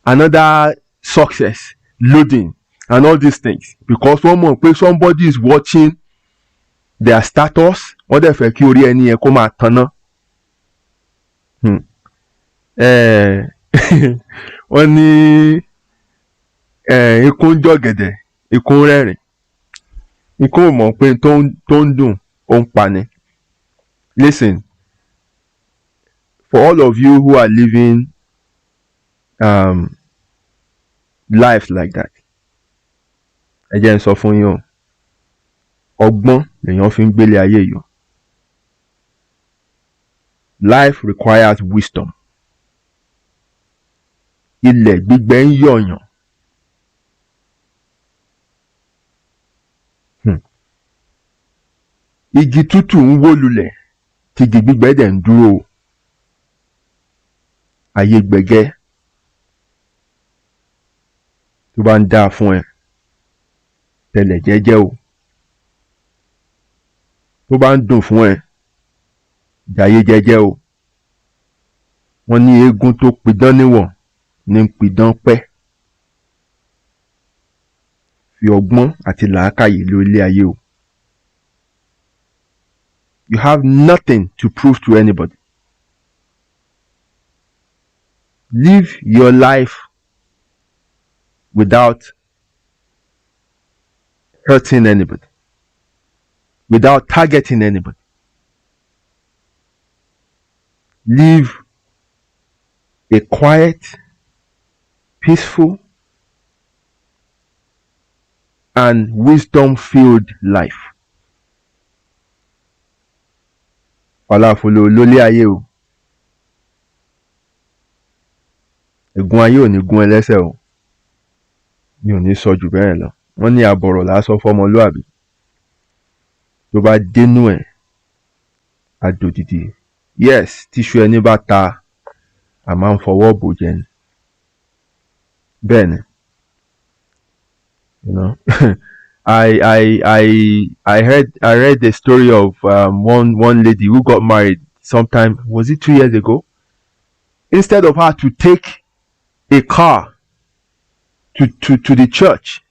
Speaker 1: another success loading and all these things, because somebody is watching their status. Wọ́n dẹ̀ fẹ́ kí orí ẹni yẹn kó máa tanná. Wọ́n ní ikú ń jọ̀gẹ̀dẹ̀, ikú ń rẹ́rìn. Ikú ò mọ̀ pé tó ń dùn ó ń pani. Listen, for all of you who are living life like that, ẹ jẹ́ n sọ fún yín o, ọgbọ́n lèèyàn fi ń gbélé ayé yìí. Life requires wisdom. Ilẹ̀ gbígbẹ ń yọ̀yàn. Igi tútù ń wó lulẹ̀ tí igi gbígbẹ dẹ̀ ń dúró. Ayé gbẹ̀gẹ́. Tó bá ń dáa fún ẹ, tẹ̀lẹ̀ jẹ́jẹ́ o. Tó bá ń dùn fún ẹ, jayé jẹ́jẹ́ o. Wọ́n ní eégún tó pidán níwọ̀n ní ń pidán pẹ́. Fi ọgbọ́n àti làákàyè lò ilé ayé o. You have nothing to prove to anybody. Live your life without hurting anybody, without targeting anybody. Live a quiet, peaceful, and wisdom-filled life. Falafolo lólé ayé o. Ègún ayé ò ní gún ẹlẹ́sẹ̀ o. Mi ò ní sọ jù bẹ́ẹ̀ lọ. Wọ́n ní àbọ̀rọ̀ lásán fọmọlúàbí. Tó bá dénú ẹ̀, á dòdìdì. Yes, tíṣu ẹni bá ta, a máa ń fọwọ́ bò jẹ ni. Bẹ́ẹ̀ ni. You know, I read the story of one lady who got married sometime, was it 2 years ago? instead of her to take a car to the church,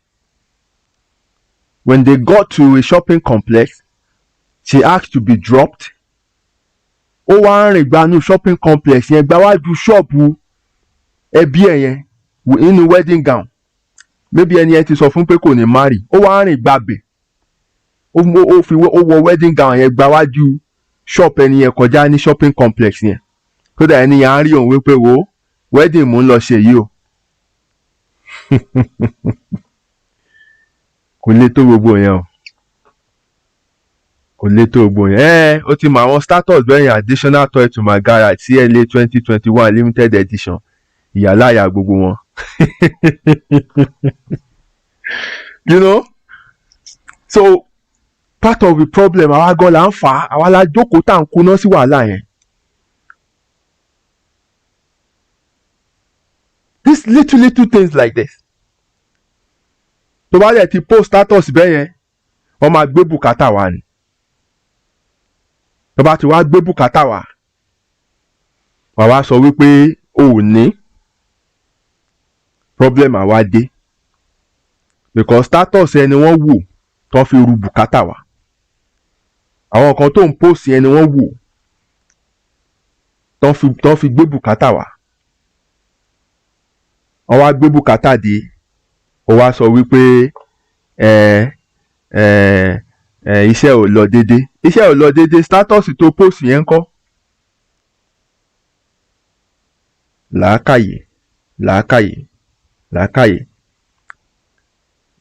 Speaker 1: when they got to a shopping complex, she asked to be dropped. Ó wá rìn gbanú shopping complex yẹn gbáwájú ṣọ́ọ̀bù ẹbí ẹ̀ yẹn nínú wedding gown. Maybe ẹni yẹn ti sọ fún pé kò ní marry. Ó wá rìn gbàbẹ̀. Ó wọ wedding gown yẹn gbáwájú shop ẹni yẹn kọjá ní shopping complex yẹn. Kódà ẹni yẹn á rí òun wípé wo wedding mò ń lọ ṣe yìí o. Kò lè tó gbogbo yẹn o. Kò lè tó gbogbo yẹn. Ó ti mọ àwọn status bẹ́ẹ̀ yẹn additional toy to my garage CLA 2021 limited edition. Ìyáláyà gbogbo wọn. You know? So part of the problem àwa gan la ń fà á, àwa la jókòó tá à ń kóná sí wàhálà yẹn. These little things like this. Tó bá dẹ̀ ti post status bẹ́ẹ̀ yẹn, wọ́n máa gbé bùkátà wá ni. Tó bá ti wá gbé bùkátà wá, wàá wá sọ wípé o ò ní problem àwa dé. Because status ẹni wọ́n wò tó fi ru bùkátà wá. Àwọn kan tó ń post ẹni wọ́n wò tó fi gbé bùkátà wá. Wọ́n wá gbé bùkátà dé. Ó wá sọ wípé iṣẹ́ ò lọ dédé. Iṣẹ́ ò lọ dédé, status tó post yẹn ńkọ́? Làákàyè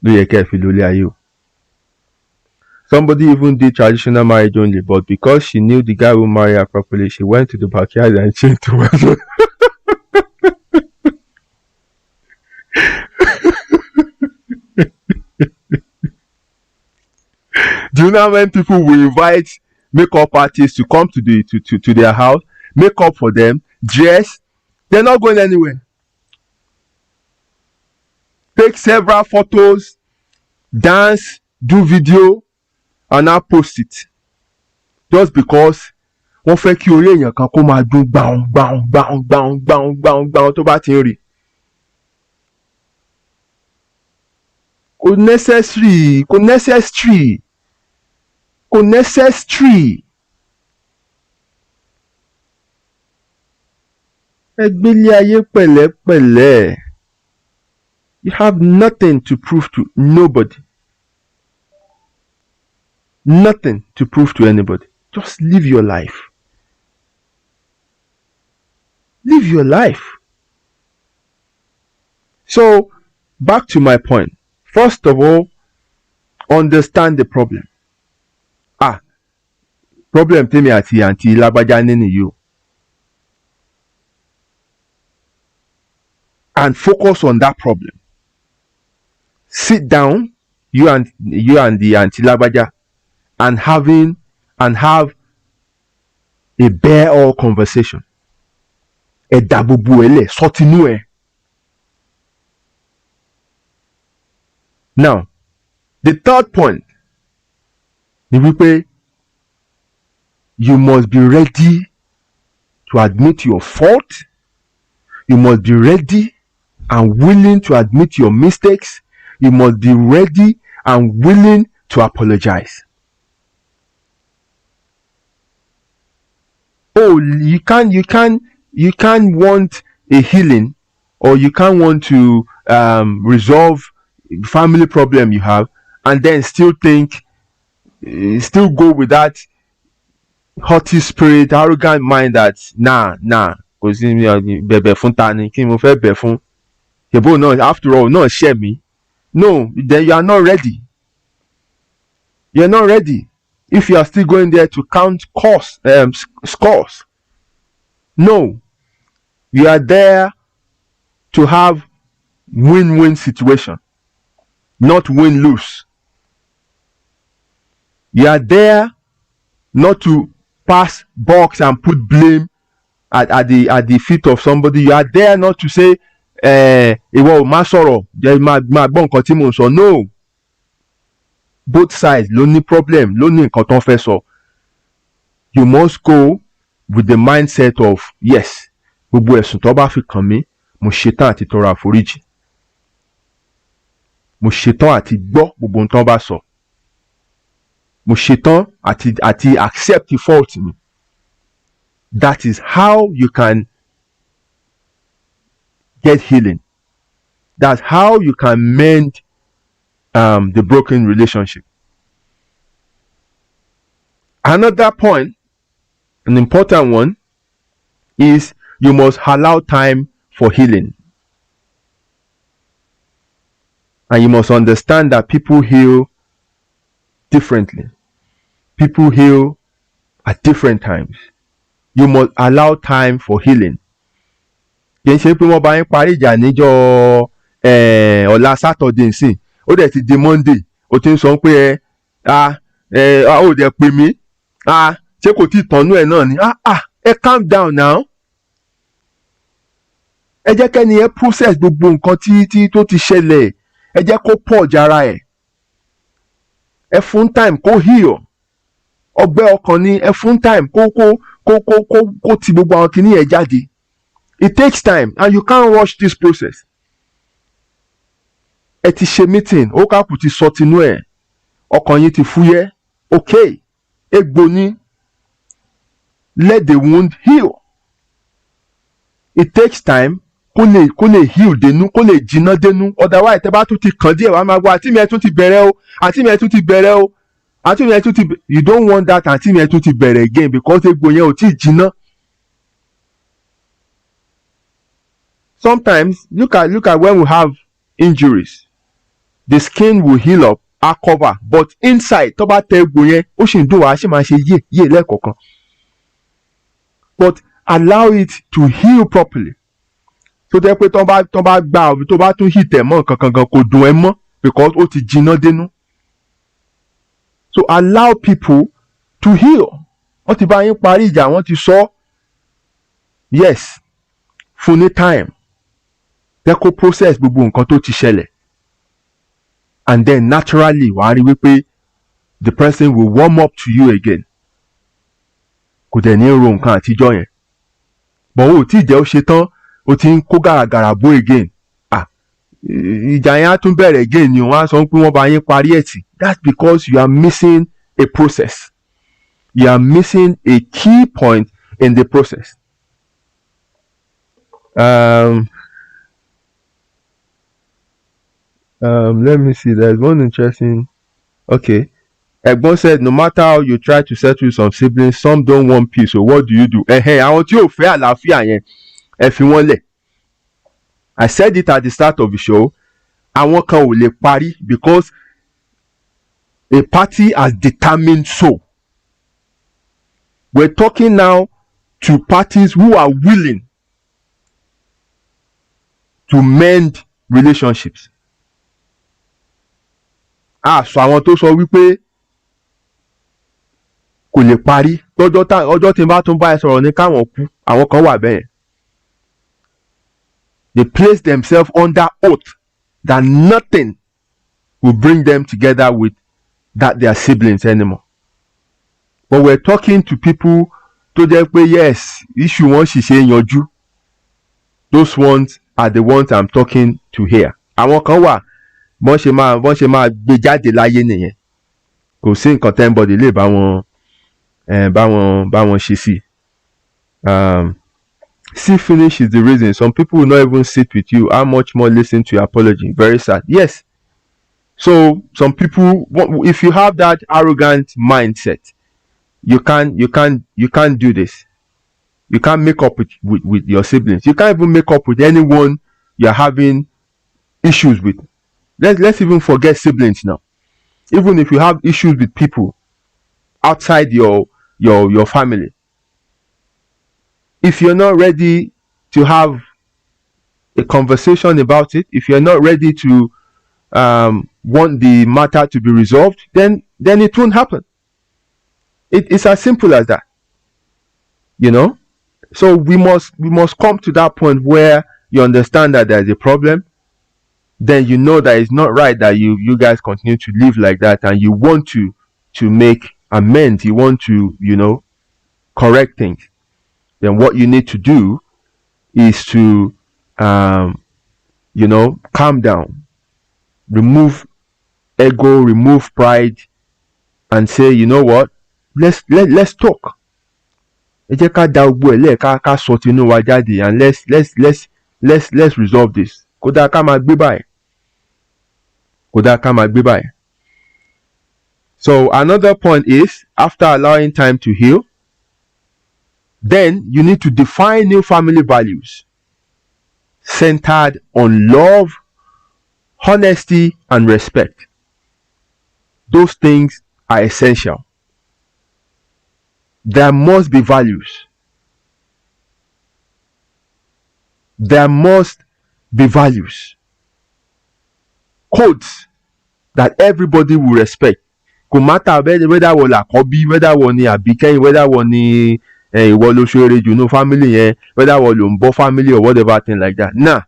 Speaker 1: ló yẹ kẹ́ ẹ fi lólé ayé o. Somebody even did traditional marriage only, but because she knew the guy won't marry her properly, she went to the backyard and changed to her. Do you know how many people will invite makeup artists to come to their house, make up for them, dress? They're not going anywhere. Take several photos, dance, do video, and now post it. Just because wọ́n fẹ́ kí orí èèyàn kan kó máa dún gbàùn tó bá ti ń rí. Kò necessary. Ẹ gbélé ayé pẹ̀lẹ́pẹ̀lẹ́. You have nothing to prove to nobody. Nothing to prove to anybody. Just live your life. Live your life. So, back to my point. First of all, understand the problem. Problem tèmi àti àǹtí Lágbájá ní nìyí o. And focus on that problem. Sit down, you and the Auntie Lagbaja, and have a bare all conversation. Ẹ dà gbogbo ẹ lẹ̀ sọ́tínú ẹ. Now, the third point ni wípé you must be ready to admit your fault. You must be ready and willing to admit your mistakes. You must be ready and willing to apologize. Oh, you can't want a healing, or you can't want to resolve family problem you have, and then still go with that haughty spirit, arrogant mind that nah, kò sí bẹ̀bẹ̀ fún ta ni kí mo fẹ́ bẹ̀ fún. Yebo no, after all, no share me. No, then you are not ready. You are not ready. If you are still going there to count scores. No. You are there to have win-win situation, not win-lose. You are there not to pass box and put blame at the feet of somebody. You are there not to say ìwọ ò má sọ̀rọ̀ jẹ́ máa gbọ́ nǹkan tí mò ń sọ. No. Both sides ló ní problem, ló ní nǹkan tó fẹ́ sọ. You must go with the mindset of yes, gbogbo ẹ̀sùn tó bá fi kàn mí mo ṣetán àti tọrọ àforíjì, mo ṣetán àti gbọ́ gbogbo ohun tó bá sọ, mo ṣetán àti accept the fault mi. That is how you can get healing. That's how you can mend the broken relationship. Another point, an important one, is you must allow time for healing. And you must understand that people heal differently. People heal at different times. You must allow time for healing. Kì í ṣe pé wọ́n bá yín parí ìjà níjọ́ ọ̀la Saturday nsìn, ó dẹ̀ ti di Monday, ó ti ń sọ pé ó dẹ̀ pè mí, ṣé kò tí ì tọ́nú ẹ̀ náà ni? Calm down now. Ẹ jẹ́ kẹ́ni ẹ process gbogbo nǹkan tí tó ti ṣẹlẹ̀, ẹ jẹ́ kó pọ̀ jára ẹ̀. Ẹ fún time kó heal. Ọgbẹ́ ọkàn ni ẹ fún time kó ti gbogbo àwọn kìíní ẹ̀ jáde. It takes time and you can't rush this process. Ẹ ti ṣe meeting, ó káàkù ti sọ tinú ẹ̀, ọkàn yín ti fúyẹ́, okay, egbò ni, let the wound heal. It takes time kó lè heal dénú, kó lè jiná dénú, otherwise tẹ́ bá tún ti kàn díẹ̀ wá máa gbọ́ àǹtí mi ẹ tún ti bẹ̀rẹ̀ o, àǹtí mi ẹ tún ti bẹ̀rẹ̀ o, àǹtí mi ẹ tún ti bẹ̀rẹ̀. You don't want that àǹtí mi ẹ tún ti bẹ̀rẹ̀ again because egbò yẹn ò tí ì jiná. Sometimes look at when we have injuries, the skin will heal up, a cover, but inside tó bá tẹ egbò yẹn ó sì ń dùn wá, ṣì máa ṣe yé lẹ́ẹ̀kọ̀ọ̀kan. But allow it to heal properly. So jẹ́ pé tó bá gbà tó bá tún hit ẹ̀ mọ́ nǹkan kan kò dùn ẹ́ mọ́ because ó ti jiná dénú. So allow people to heal. Wọ́n ti bá yín parí ìjà, wọ́n ti sọ, yes, fún ní time. Jẹ́ kó process gbogbo nǹkan tó ti ṣẹlẹ̀. And then naturally wàá rí wípé the person will warm up to you again. Kò dẹ̀ ní ro nǹkan àtijọ́ yẹn. But ó tí ì jẹ́ ó ṣe tán, ó ti ń kó gàràgàrà bó again. Ìjà yẹn á tún bẹ̀rẹ̀ again ni wọ́n á sọ pé wọ́n bá yín parí ẹ̀ tì. That's because you are missing a process. You are missing a key point in the process. Let me see. There's one interesting. Okay. Ẹ̀gbọ́n said, no matter how you try to settle some siblings, some don't want peace. So what do you do? Àwọn tí ò fẹ́ àlàáfíà yẹn, ẹ fi wọ́n lẹ̀. I said it at the start of the show. Àwọn kan ò lè parí because a party has determined so. We're talking now to parties who are willing to mend relationships. So àwọn tó sọ wípé kò lè parí ọjọ́ tí n bá tún bá ẹ sọ̀rọ̀ ní káwọn kú, àwọn kan wà bẹ́ẹ̀. They place themselves under oath that nothing will bring them together with that their siblings anymore. But we're talking to people tó jẹ́ pé yes, issue wọn sì ṣe yanjú. Those ones are the ones I'm talking to here. Àwọn kan wà bọ́n ṣe máa gbé jáde láyé nìyẹn. Kò sí nǹkan tẹ́ńbọ̀dì lè bá wọn ṣe sí. See, finish is the reason. Some people will not even sit with you. How much more listen to your apology? Very sad. Yes. So some people, if you have that arrogant mindset, you can't do this. You can't make up with your siblings. You can't even make up with anyone you're having issues with. Let's even forget siblings now. Even if you have issues with people outside your family, if you're not ready to have a conversation about it, if you're not ready to want the matter to be resolved, then it won't happen. It's as simple as that. You know? So we must come to that point where you understand that there's a problem. Then you know that it's not right that you guys continue to live like that, and you want to make amends. You want to, correct things. Then what you need to do is to calm down, remove ego, remove pride, and say, you know what, let's talk. Ẹ jẹ́ ká da gbogbo ẹ̀ lẹ́ẹ̀ ká sọ tinú wa jáde, and let's resolve this. Kò dáa ká máa gbé báyìí. So another point is, after allowing time to heal, then you need to define new family values centered on love, honesty, and respect. Those things are essential. There must be values. There must be values. Codes that everybody will respect. Kò matter whether wọ́n làkọ́bí, whether wọ́n ni àbíkẹ́yìn, whether wọ́n ni ìwọ ló ṣoore jù ní family yẹn, whether wọ́n ló ń bọ́ family or whatever thing like that. Nah,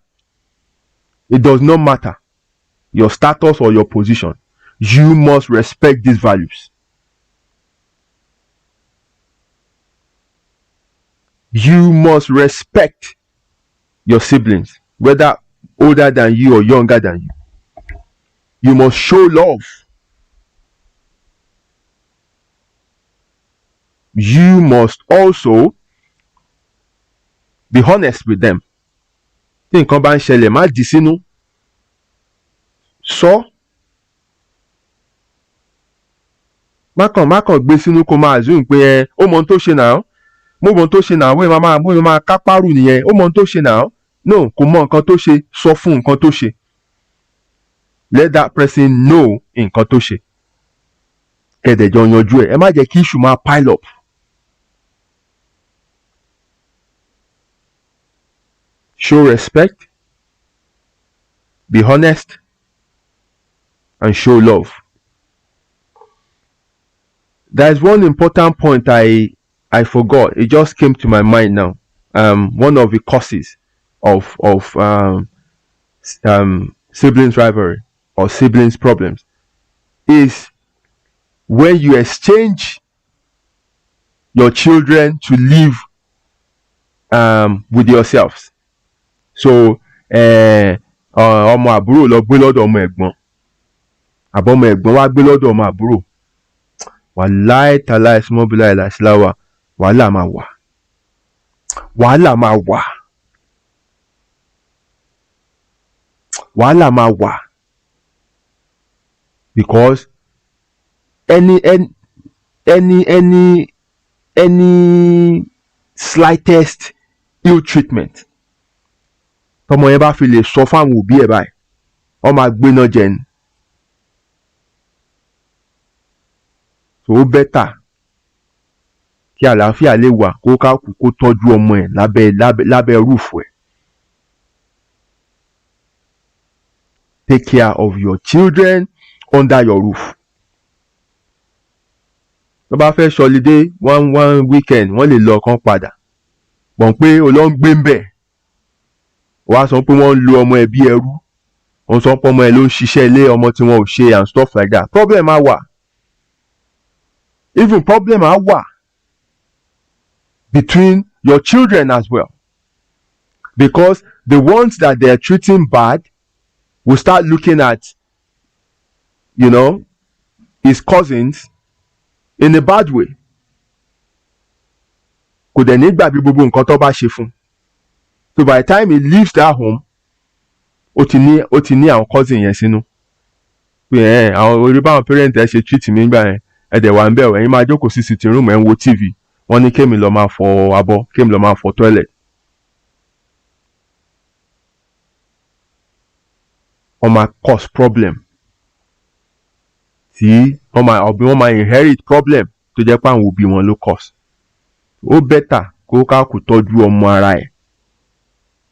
Speaker 1: it does not matter your status or your position. You must respect these values. You must respect your siblings, whether older than you or younger than you. You must show love. You must also be honest with them. Tí nǹkan bá ń ṣẹlẹ̀, má dì sínú. Sọ. Má kàn gbé sínú kó máa assume pé ó mọ ohun tó ṣe náà. Mo mọ ohun tó ṣe náà, wọ́n máa kápárù nìyẹn. Ó mọ ohun tó ṣe náà. No, kò mọ nǹkan tó ṣe. Sọ fún nǹkan tó ṣe. Let that person know nǹkan tó ṣe. Kẹ̀dẹ̀jọ yanjú ẹ̀. Ẹ má jẹ́ kí issue máa pile up. Show respect, be honest, and show love. There's one important point I forgot. It just came to my mind now. One of the causes of siblings rivalry or siblings problems is when you exchange your children to live with yourselves. So ọmọ àbúrò lọ gbé lọ́dọ̀ ọmọ ẹ̀gbọ́n, àbọ̀mọ ẹ̀gbọ́n wá gbé lọ́dọ̀ ọmọ àbúrò. Wàláì tàláì sọ́mọ́bìlà ìlàsíláwà, wàhálà máa wà. Because any slightest ill treatment tọmọ yẹn bá fi lè sọ fáwọn òbí ẹ̀ báyìí, wọ́n máa gbéná jẹ ni. So ó bẹ́tà kí àlàáfíà lè wà kó káàkù kó tọ́jú ọmọ ẹ̀ lábẹ́ rúùfù ẹ̀. Take care of your children under your roof. Tó bá fẹ́ ṣọlidé one weekend, wọ́n lè lọ kán padà. Bọ̀n pé o lọ ń gbé ń bẹ̀. Wàá sọ pé wọ́n ń lo ọmọ ẹ̀ bí ẹrú. Wọ́n sọ pé ọmọ ẹ̀ ló ń ṣiṣẹ́ ilé, ọmọ tí wọn ò ṣe and stuff like that. Problem á wà. Even problem á wà between your children as well. Because the ones that they are treating bad will start looking at, his cousins in a bad way. Kò dẹ̀ ní gbàgbé gbogbo nǹkan tó bá ṣe fún. So by the time he leaves that home, ó ti ní àwọn cousin yẹn sínú. Pé àwọn orí báwọn parent ẹ ṣe treat mi nígbà yẹn, ẹ dẹ̀ wà ń bẹ̀ ẹ̀yin máa jókòó sí sitting room ẹ̀ ń wo TV. Wọ́n ní kémi lọ máa fọ abọ́, kémi lọ máa fọ toilet. Wọ́n máa cause problem. Tí wọ́n máa inherit problem tó jẹ́ pé àwọn òbí wọn ló cause. Ó better kó káàkù tọ́jú ọmọ ara ẹ̀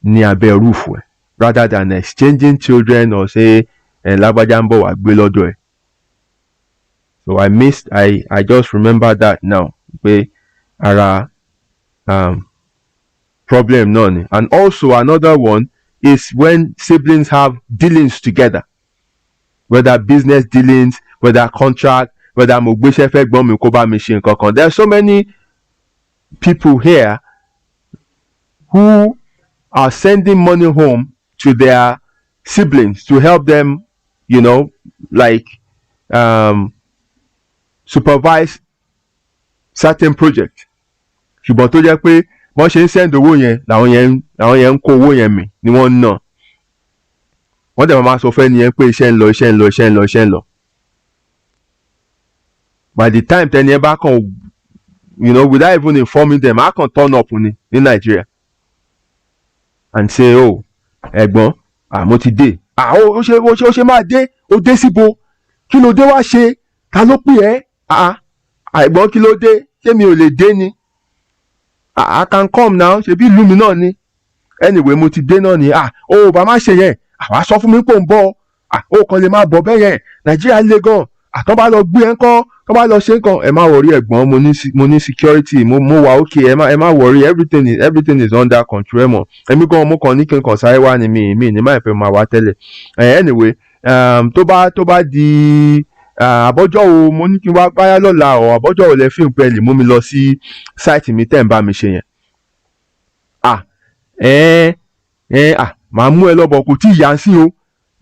Speaker 1: ní abẹ́ rúùfù ẹ̀ rather than exchanging children or say lágbájá ń bọ̀ wá gbé lọ́dọ̀ ẹ̀. So I just remember that now pé ara problem náà ni. And also another one is when siblings have dealings together, whether business dealings, whether contract, whether mo gbéṣẹ́ fẹ́ gbọ́n mi kó bá mi ṣe nǹkan kan. There are so many people here who are sending money home to their siblings to help them, like supervise certain project. Ṣùgbọ́n tó jẹ́ pé wọ́n ṣe ń send owó yẹn làwọn yẹn ń kó owó yẹn mì ni wọ́n ń ná. Wọ́n dẹ̀ máa sọ fẹ́ nìyẹn pé iṣẹ́ ń lọ. By the time tẹ́ni ẹ bá kàn, without even informing them, á kàn turn up ní Nigeria and say, oh, ẹ̀gbọ́n, mo ti dé. Ó ṣe máa dé, ó dé síbo, kí ló dé wá ṣe, ta ló pè ẹ́? Ẹ̀gbọ́n kí ló dé, ṣé mi ò lè dé ni? I can come now, ṣebí ìlú mi náà ni. Anyway, mo ti dé náà ni. Ó bá má ṣe yẹn, àwa sọ fún mi pé ò ń bọ̀. Ó kàn lè máa bọ̀ bẹ́ẹ̀ yẹn, Nàìjíríà le gan. Tọ́ bá lọ gbé ẹ̀ ń kọ́, tọ́ bá lọ ṣe ń kàn, ẹ má worry ẹ̀gbọ́n, mo ní security, mo wà okay, ẹ má worry, everything is under control mọ̀. Èmi gan mo kàn ní kí n kàn sáré wá ni mi ní má ìfẹ́ máa wá tẹ́lẹ̀. Anyway, tó bá di àbọ́jọ́ wo mo ní kí n wá báyá lọ́la ọ̀ àbọ́jọ́ wo lẹ fi ń pẹ́ lè mú mi lọ sí sáìtì mi tẹ́ ń bá mi ṣe yẹn. Màá mú ẹ lọ́bọ̀ kò tí ì yá sí o,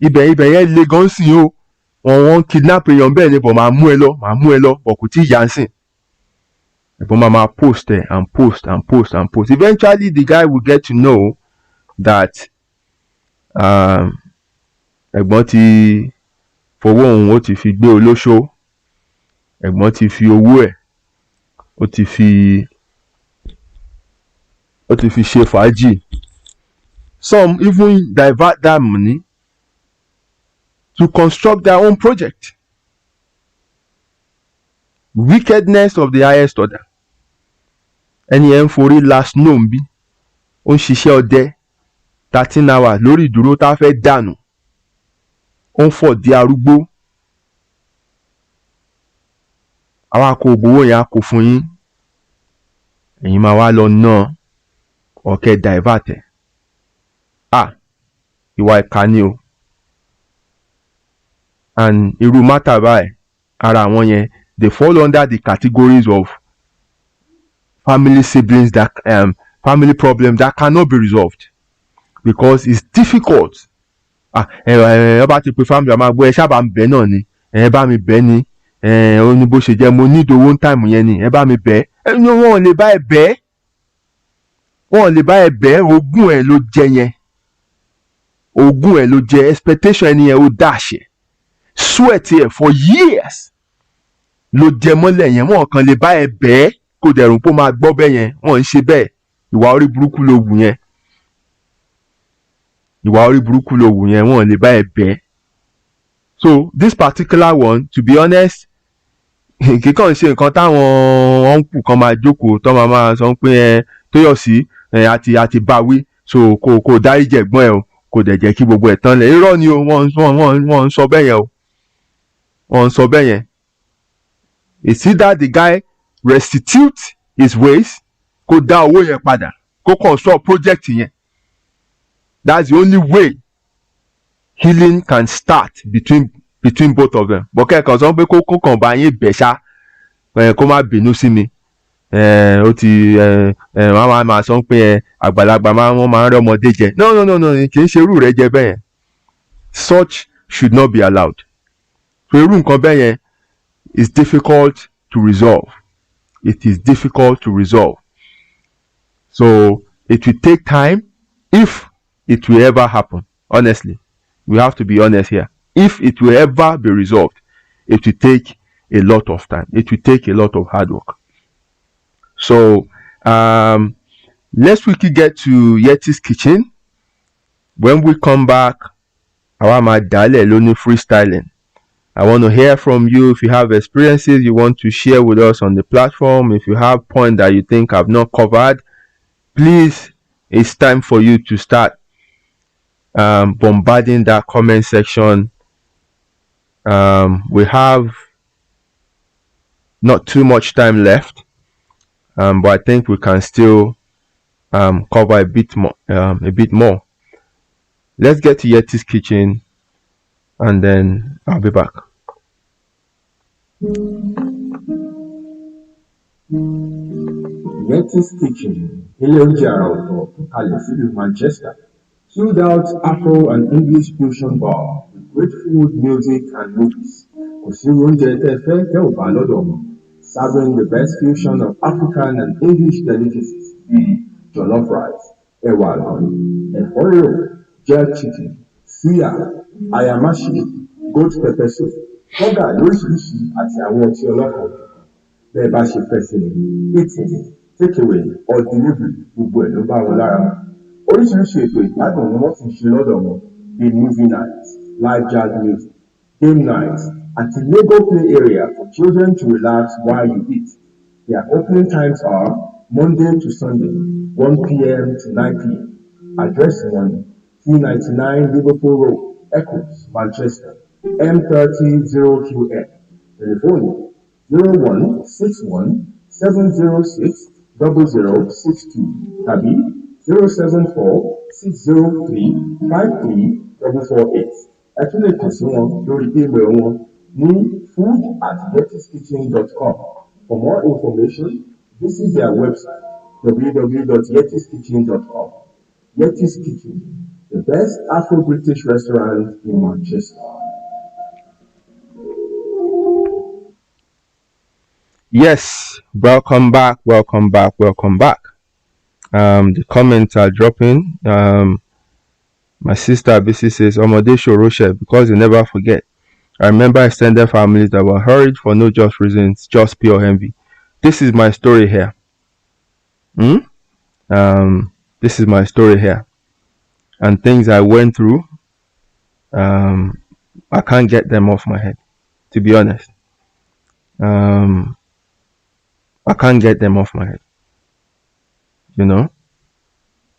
Speaker 1: ibẹ̀ yẹn le gan sí o, wọ́n kidnap èèyàn bẹ́ẹ̀ ni bọ̀ màá mú ẹ lọ bọ̀ kò tí ì yá sí. Ẹ̀gbọ́n máa post ẹ̀ and post. Eventually the guy will get to know that ẹ̀gbọ́n ti fowó òun ó ti fi gbé olóṣó, ẹ̀gbọ́n ti fi owó ẹ̀ ó ti fi ṣe fàájì. Some even divert that money to construct their own project. Wickedness of the highest order. Ẹni ẹ̀ ń forí last known bí ó ń ṣiṣẹ́ ọdẹ 13 hours lórí ìdúró tá a fẹ́ dànù. Ó ń fọ̀ di arúgbó. Àwa kò gbowó yẹn á kó fún yín. Ẹ̀yin máa wá lọ ná ọ̀kẹ́ divert ẹ̀. Ìwà ìkà ni o. And irú mátà báyìí ara àwọn yẹn they fall under the categories of family siblings that family problems that cannot be resolved because it's difficult. Ẹ bá ti pe family àmọ́ àgbo ẹ ṣáàbà ń bẹ̀ náà ni, ẹ bá mi bẹ̀ ni, ó ní bó ṣe jẹ́ mo ní ìdòwò time yẹn ni, ẹ bá mi bẹ̀. Wọ́n lè bá ẹ bẹ̀, ogún ẹ̀ ló jẹ yẹn, ogún ẹ̀ ló jẹ, expectation ẹni yẹn ó dàṣẹ, sweat ẹ̀ for years ló jẹ mọ́lẹ̀ yẹn. Wọ́n kàn lè bá ẹ bẹ̀ kó dẹ̀rùn pé ó máa gbọ́ bẹ́ẹ̀ yẹn, wọ́n ń ṣe bẹ́ẹ̀. Ìwà orí burúkú ló wù yẹn, wọ́n lè bá ẹ bẹ̀. So this particular one, to be honest, kíkàn ṣe nǹkan táwọn ọ̀nkù kan máa jókòó tó máa sọ pé Tóyọ̀sí àti báwí, so kò dáríjì ẹ̀gbọ́n ẹ̀ o, kò dẹ̀ jẹ́ kí gbogbo ẹ̀ tán lẹ̀. Irọ́ ni o, wọ́n ń sọ bẹ́ẹ̀ yẹn o, wọ́n ń sọ bẹ́ẹ̀ yẹn. It's either the guy restitute his ways, kó dá owó yẹn padà, kó construct project yẹn. That's the only way healing can start between both of them. But kẹ́kọ̀ọ́ sọ pé kó kàn bá yín bẹ̀ ṣá, kó má bínú sí mi. Ó ti wọ́n máa sọ pé àgbàlagbà wọ́n máa ń rí ọmọdé jẹ. No, kì í ṣe irú rẹ̀ jẹ bẹ́ẹ̀ yẹn. Such should not be allowed. So irú nǹkan bẹ́ẹ̀ yẹn is difficult to resolve. It is difficult to resolve. So it will take time if it will ever happen. Honestly, we have to be honest here. If it will ever be resolved, it will take a lot of time. It will take a lot of hard work. So let's quickly get to Yettis Kitchen. When we come back, àwa máa dálẹ̀ lóní freestyling. I want to hear from you. If you have experiences you want to share with us on the platform, if you have points that you think I've not covered, please, it's time for you to start bombarding that comment section. We have not too much time left, but I think we can still cover a bit more. Let's get to Yettis Kitchen and then I'll be back.
Speaker 2: Yettis Kitchen, ilé oúnjẹ àrà ọ̀tọ̀ tó kalẹ̀ sílùú Manchester. Chilled out Afro and English fusion bar with great food, music and movies. Kò sí oúnjẹ tẹ́ fẹ́ tẹ́ ò bá lọ́dọ̀ wọn. Serving the best fusion of African and English delicacies bíi jollof rice, ẹ̀wà àgànyìn, ẹ̀fọ́ rírò, jerk chicken, suya, ayamashi, goat pepper soup, bọ́gà lóríṣiríṣi àti àwọn ọtí ọlọ́kan bẹ́ẹ̀ bá ṣe fẹ́ sí ni eating takeaway or delivery gbogbo ẹ̀ ló bá wọn lára mu. Oríṣiríṣi ètò ìgbádùn ni wọ́n ti ń ṣe lọ́dọ̀ wọn bíi movie night, live jazz music, game night àti Lego play area for children to relax while you eat. Their opening times are Monday to Sunday, 1 p.m. to 9 p.m. Address one, 299 Liverpool Road, Eccles, Manchester, M300QN. Telephone 0161-706-0062 tàbí 074-603-53448. Ẹ tún lè kàn sí wọn lórí email wọn ní food@yettiskitchen.com. For more information, visit their website www.yettiskitchen.com. Yettis Kitchen, the best Afro-British restaurant in Manchester.
Speaker 1: Yes, welcome back. The comments are dropping. My sister BC says, Omode Shoroshe, because they never forget. I remember extended families that were hurried for no just reasons, just pure envy. This is my story here. This is my story here. And things I went through, I can't get them off my head, to be honest. I can't get them off my head,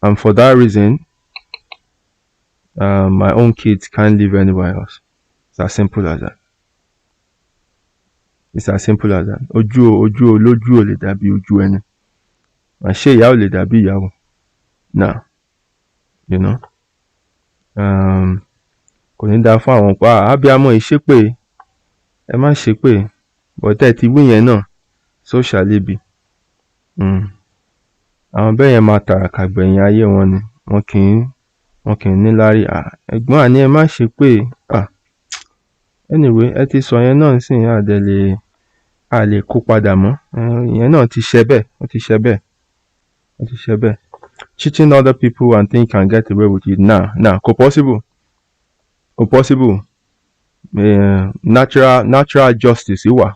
Speaker 1: and for that reason, my own kids can't live anywhere else. It's as simple as that. Ojú olójú ò lè dàbí ojú ẹni. Àṣé ìyá ò lè dàbí ìyàwó. Now, kò ní dáa fún àwọn pa ábíámọ ìṣépè. Ẹ má ṣépè. Bọ̀tẹ́ ti wí yẹn náà. So shall it be. Àwọn bẹ́ẹ̀ yẹn máa tàràkà gbẹ̀yìn ayé wọn ni. Wọn kì í níláárí. Ẹ̀gbọ́n àní ẹ má ṣe pé. Anyway, ẹ ti sọ yẹn náà nísìnyí a lè kó padà mọ́. Ìyẹn náà ti ṣẹ bẹ́ẹ̀. Ó ti ṣẹ bẹ́ẹ̀. Cheating other people and think can get away with it. Nah, kò possible. Natural justice ìwà.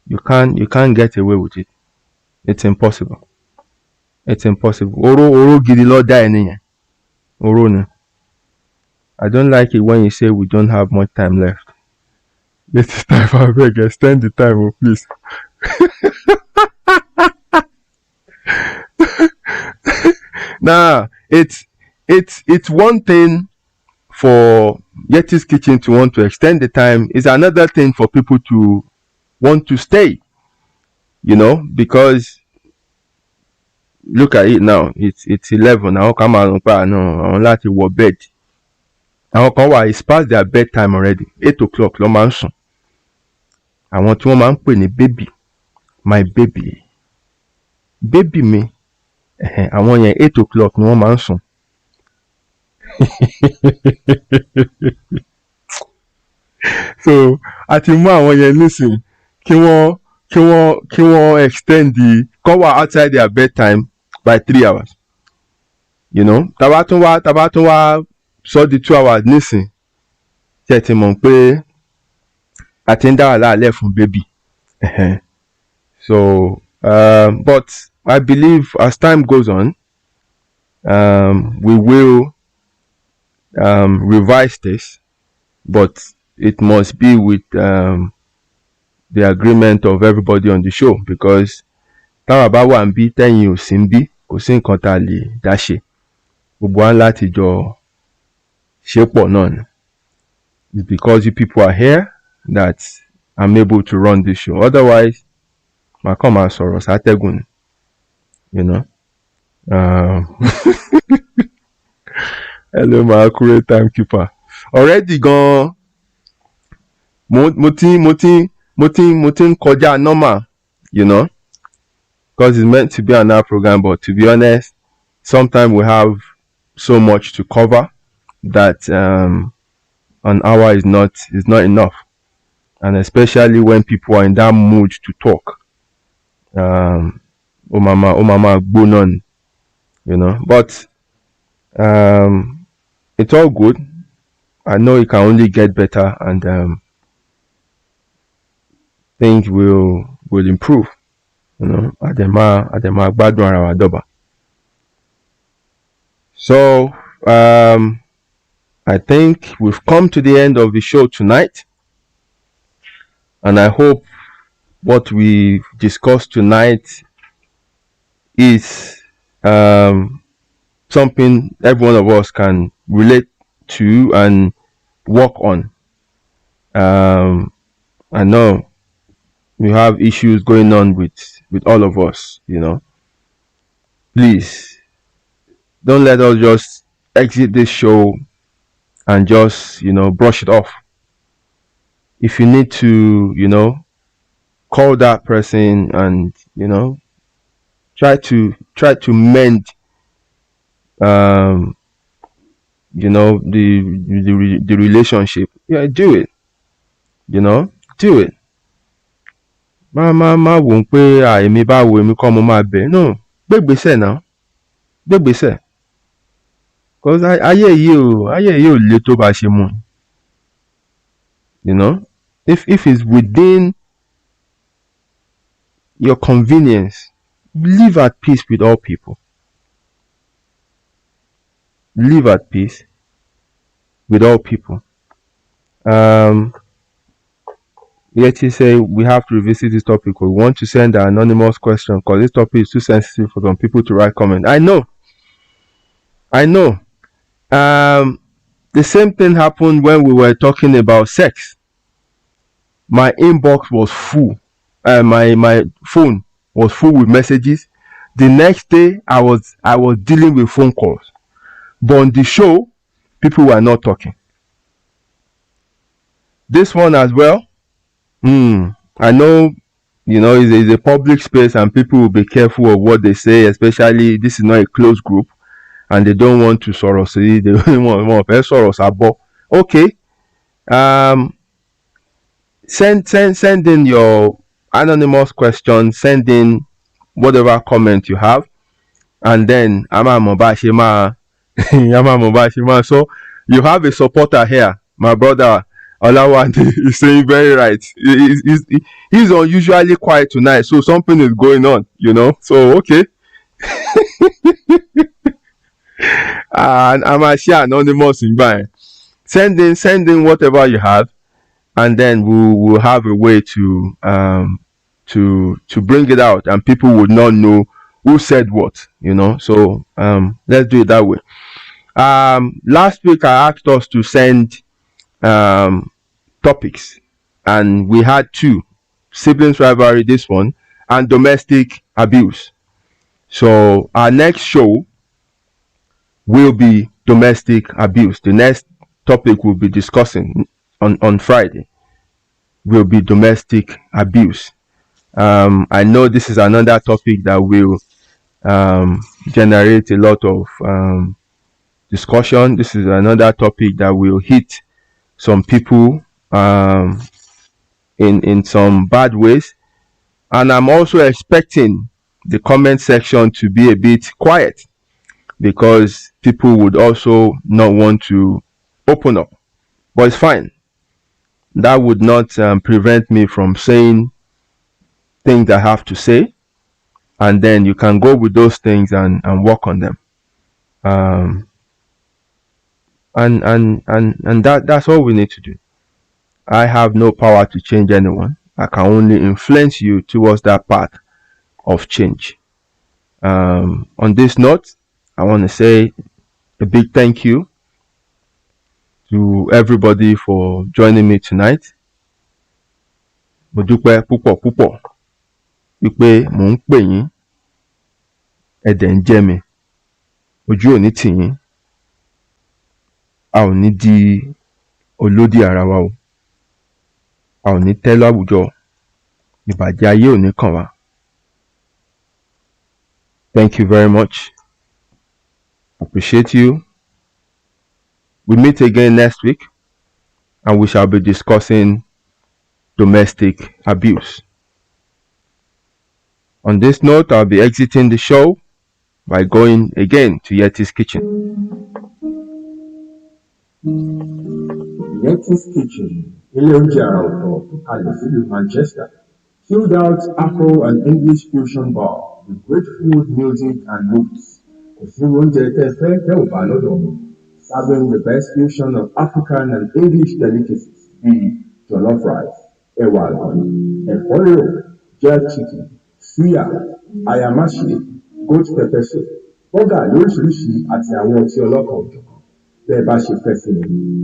Speaker 1: You can't get away with it. It's impossible. Oró gidi ló dá ẹni yẹn. Oró ni. I don't like it when you say we don't have much time left. This time, I beg, extend the time, please. Now, it's one thing for Yettis Kitchen to want to extend the time. It's another thing for people to want to stay, because look at it now. It's 11 now. Come on, no, láti wọ bed. Àwọn kan wà, it's past their bedtime already. 8 o'clock ló máa ń sùn. Àwọn tí wọ́n máa ń pè ní baby, my baby mi. Àwọn yẹn 8 o'clock ni wọ́n máa ń sùn. So àti mú àwọn yẹn nísìn kí wọ́n extend kọ́ wà outside their bedtime by 3 hours. Tàbá tún wá sọ di 2 hours nísìn, ṣe ti mọ̀ pé a ti ń dá wàhálà lẹ̀ fún baby. So but I believe as time goes on, we will revise this, but it must be with the agreement of everybody on the show, because táwa bá wà ń bí tẹ́yìn ò sí ń bí, kò sí nǹkan tá a lè dá ṣe. Gbogbo wa láti jọ ṣe pọ̀ náà ni. It's because you people are here that I'm able to run this show. Otherwise, màá kàn máa sọ̀rọ̀ sátẹ́gùn ni. Hello, my accurate timekeeper. Already gan. Mo ti ń kọjá normal, because it's meant to be an hour program, but to be honest, sometimes we have so much to cover that an hour is not enough, and especially when people are in that mood to talk. Oh mama bonon, but it's all good. I know it can only get better, and things will improve. Adema gbadun ara wa doba. So I think we've come to the end of the show tonight, and I hope what we discussed tonight is something every one of us can relate to and work on. I know we have issues going on with all of us. Please don't let us just exit this show and just brush it off. If you need to call that person and try to mend the relationship, do it. Do it. má wò ó pé èmi báwo, èmi kọ́ mo máa bẹ̀. No, gbégbèsè náà, gbégbèsè. Because ayé yìí ò le tó bá ṣe mú. If it's within your convenience, live at peace with all people. Live at peace with all people. Yettis say we have to revisit this topic. We want to send an anonymous question because this topic is too sensitive for some people to write comment. I know. The same thing happened when we were talking about sex. My inbox was full. My phone was full with messages. The next day, I was dealing with phone calls. But on the show, people were not talking. This one as well. I know, it's a public space and people will be careful of what they say, especially this is not a closed group and they don't want to sorrow. See, they want to sorrow. Okay. Send in your anonymous question, send in whatever comment you have, and then so you have a supporter here, my brother Olawande is saying very right. He's unusually quiet tonight, so something is going on, So okay. And I'm share anonymous in by. Send in whatever you have, and then we'll have a way to bring it out, and people would not know who said what, So let's do it that way. Last week I asked us to send topics, and we had two: siblings rivalry, this one, and domestic abuse. So our next show will be domestic abuse. The next topic we'll be discussing on Friday will be domestic abuse. I know this is another topic that will generate a lot of discussion. This is another topic that will hit some people in some bad ways, and I'm also expecting the comment section to be a bit quiet because people would also not want to open up, but it's fine. That would not prevent me from saying things I have to say, and then you can go with those things and work on them. And that's all we need to do. I have no power to change anyone. I can only influence you towards that path of change. On this note, I want to say a big thank you to everybody for joining me tonight. Mo dúpẹ́ púpọ̀ púpọ̀ wípé mò ń pè yín, ẹ dẹ̀ ń jẹ́ mi, ojú ò ní tì yín, a ò ní di olódì ara wa o, a ò ní tẹ́ láwùjọ, ìbàjẹ́ ayé ò ní kàn wá. Thank you very much. Appreciate you. We meet again next week and we shall be discussing domestic abuse. On this note, I'll be exiting the show by going again to Yettis Kitchen.
Speaker 2: Yettis Kitchen, ilé oúnjẹ àrà ọ̀tọ̀ tó kalẹ̀ sílùú Manchester. Chilled out Afro and English fusion bar with great food, music and movies. Kò sí oúnjẹ tẹ́ ẹ fẹ́ tẹ́ ò bá lọ́dọ̀ wọn. Serving the best fusion of African and English delicacies bíi jollof rice, ẹ̀wà àgànyìn, ẹ̀fọ́ rírò, jerk chicken, suya, ayamase, goat pepper soup, bọ́gà lóríṣiríṣi àti àwọn ọtí ọlọ́kan òjọ̀kan. Bẹ́ẹ̀ bá ṣe fẹ́ sí ni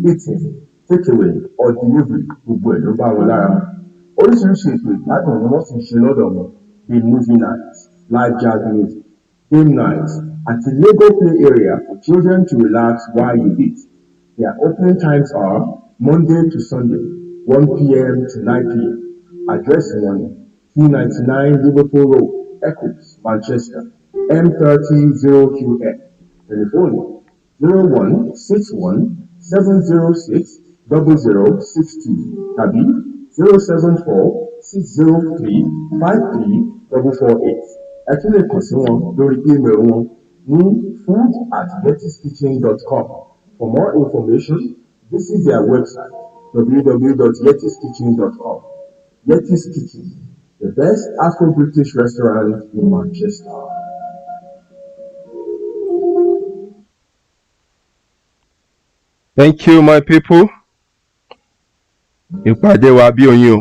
Speaker 2: eating, takeaway or delivery gbogbo ẹ̀ ló bá wọn lára mu. Oríṣiríṣi ètò ìgbádùn ni wọ́n sì ń ṣe lọ́dọ̀ wọn bíi movie night, live jazz music, game night àti Lego play area for children to relax while you eat. Their opening times are Monday to Sunday, 1 p.m. to 9 p.m. Address wọn ni 299 Liverpool Road, Eccles, Manchester, M300QF. Telephone 0161 706 0062 tàbí 074 603 53 448. Ẹ tún lè kàn sí wọn lórí email wọn ní food@yettiskitchen.com. For more information, visit their website www.yettiskitchen.com. Yettis Kitchen, the best Afro-British restaurant in Manchester.
Speaker 1: Thank you, my people. Ìpàdé wa bí oyin o.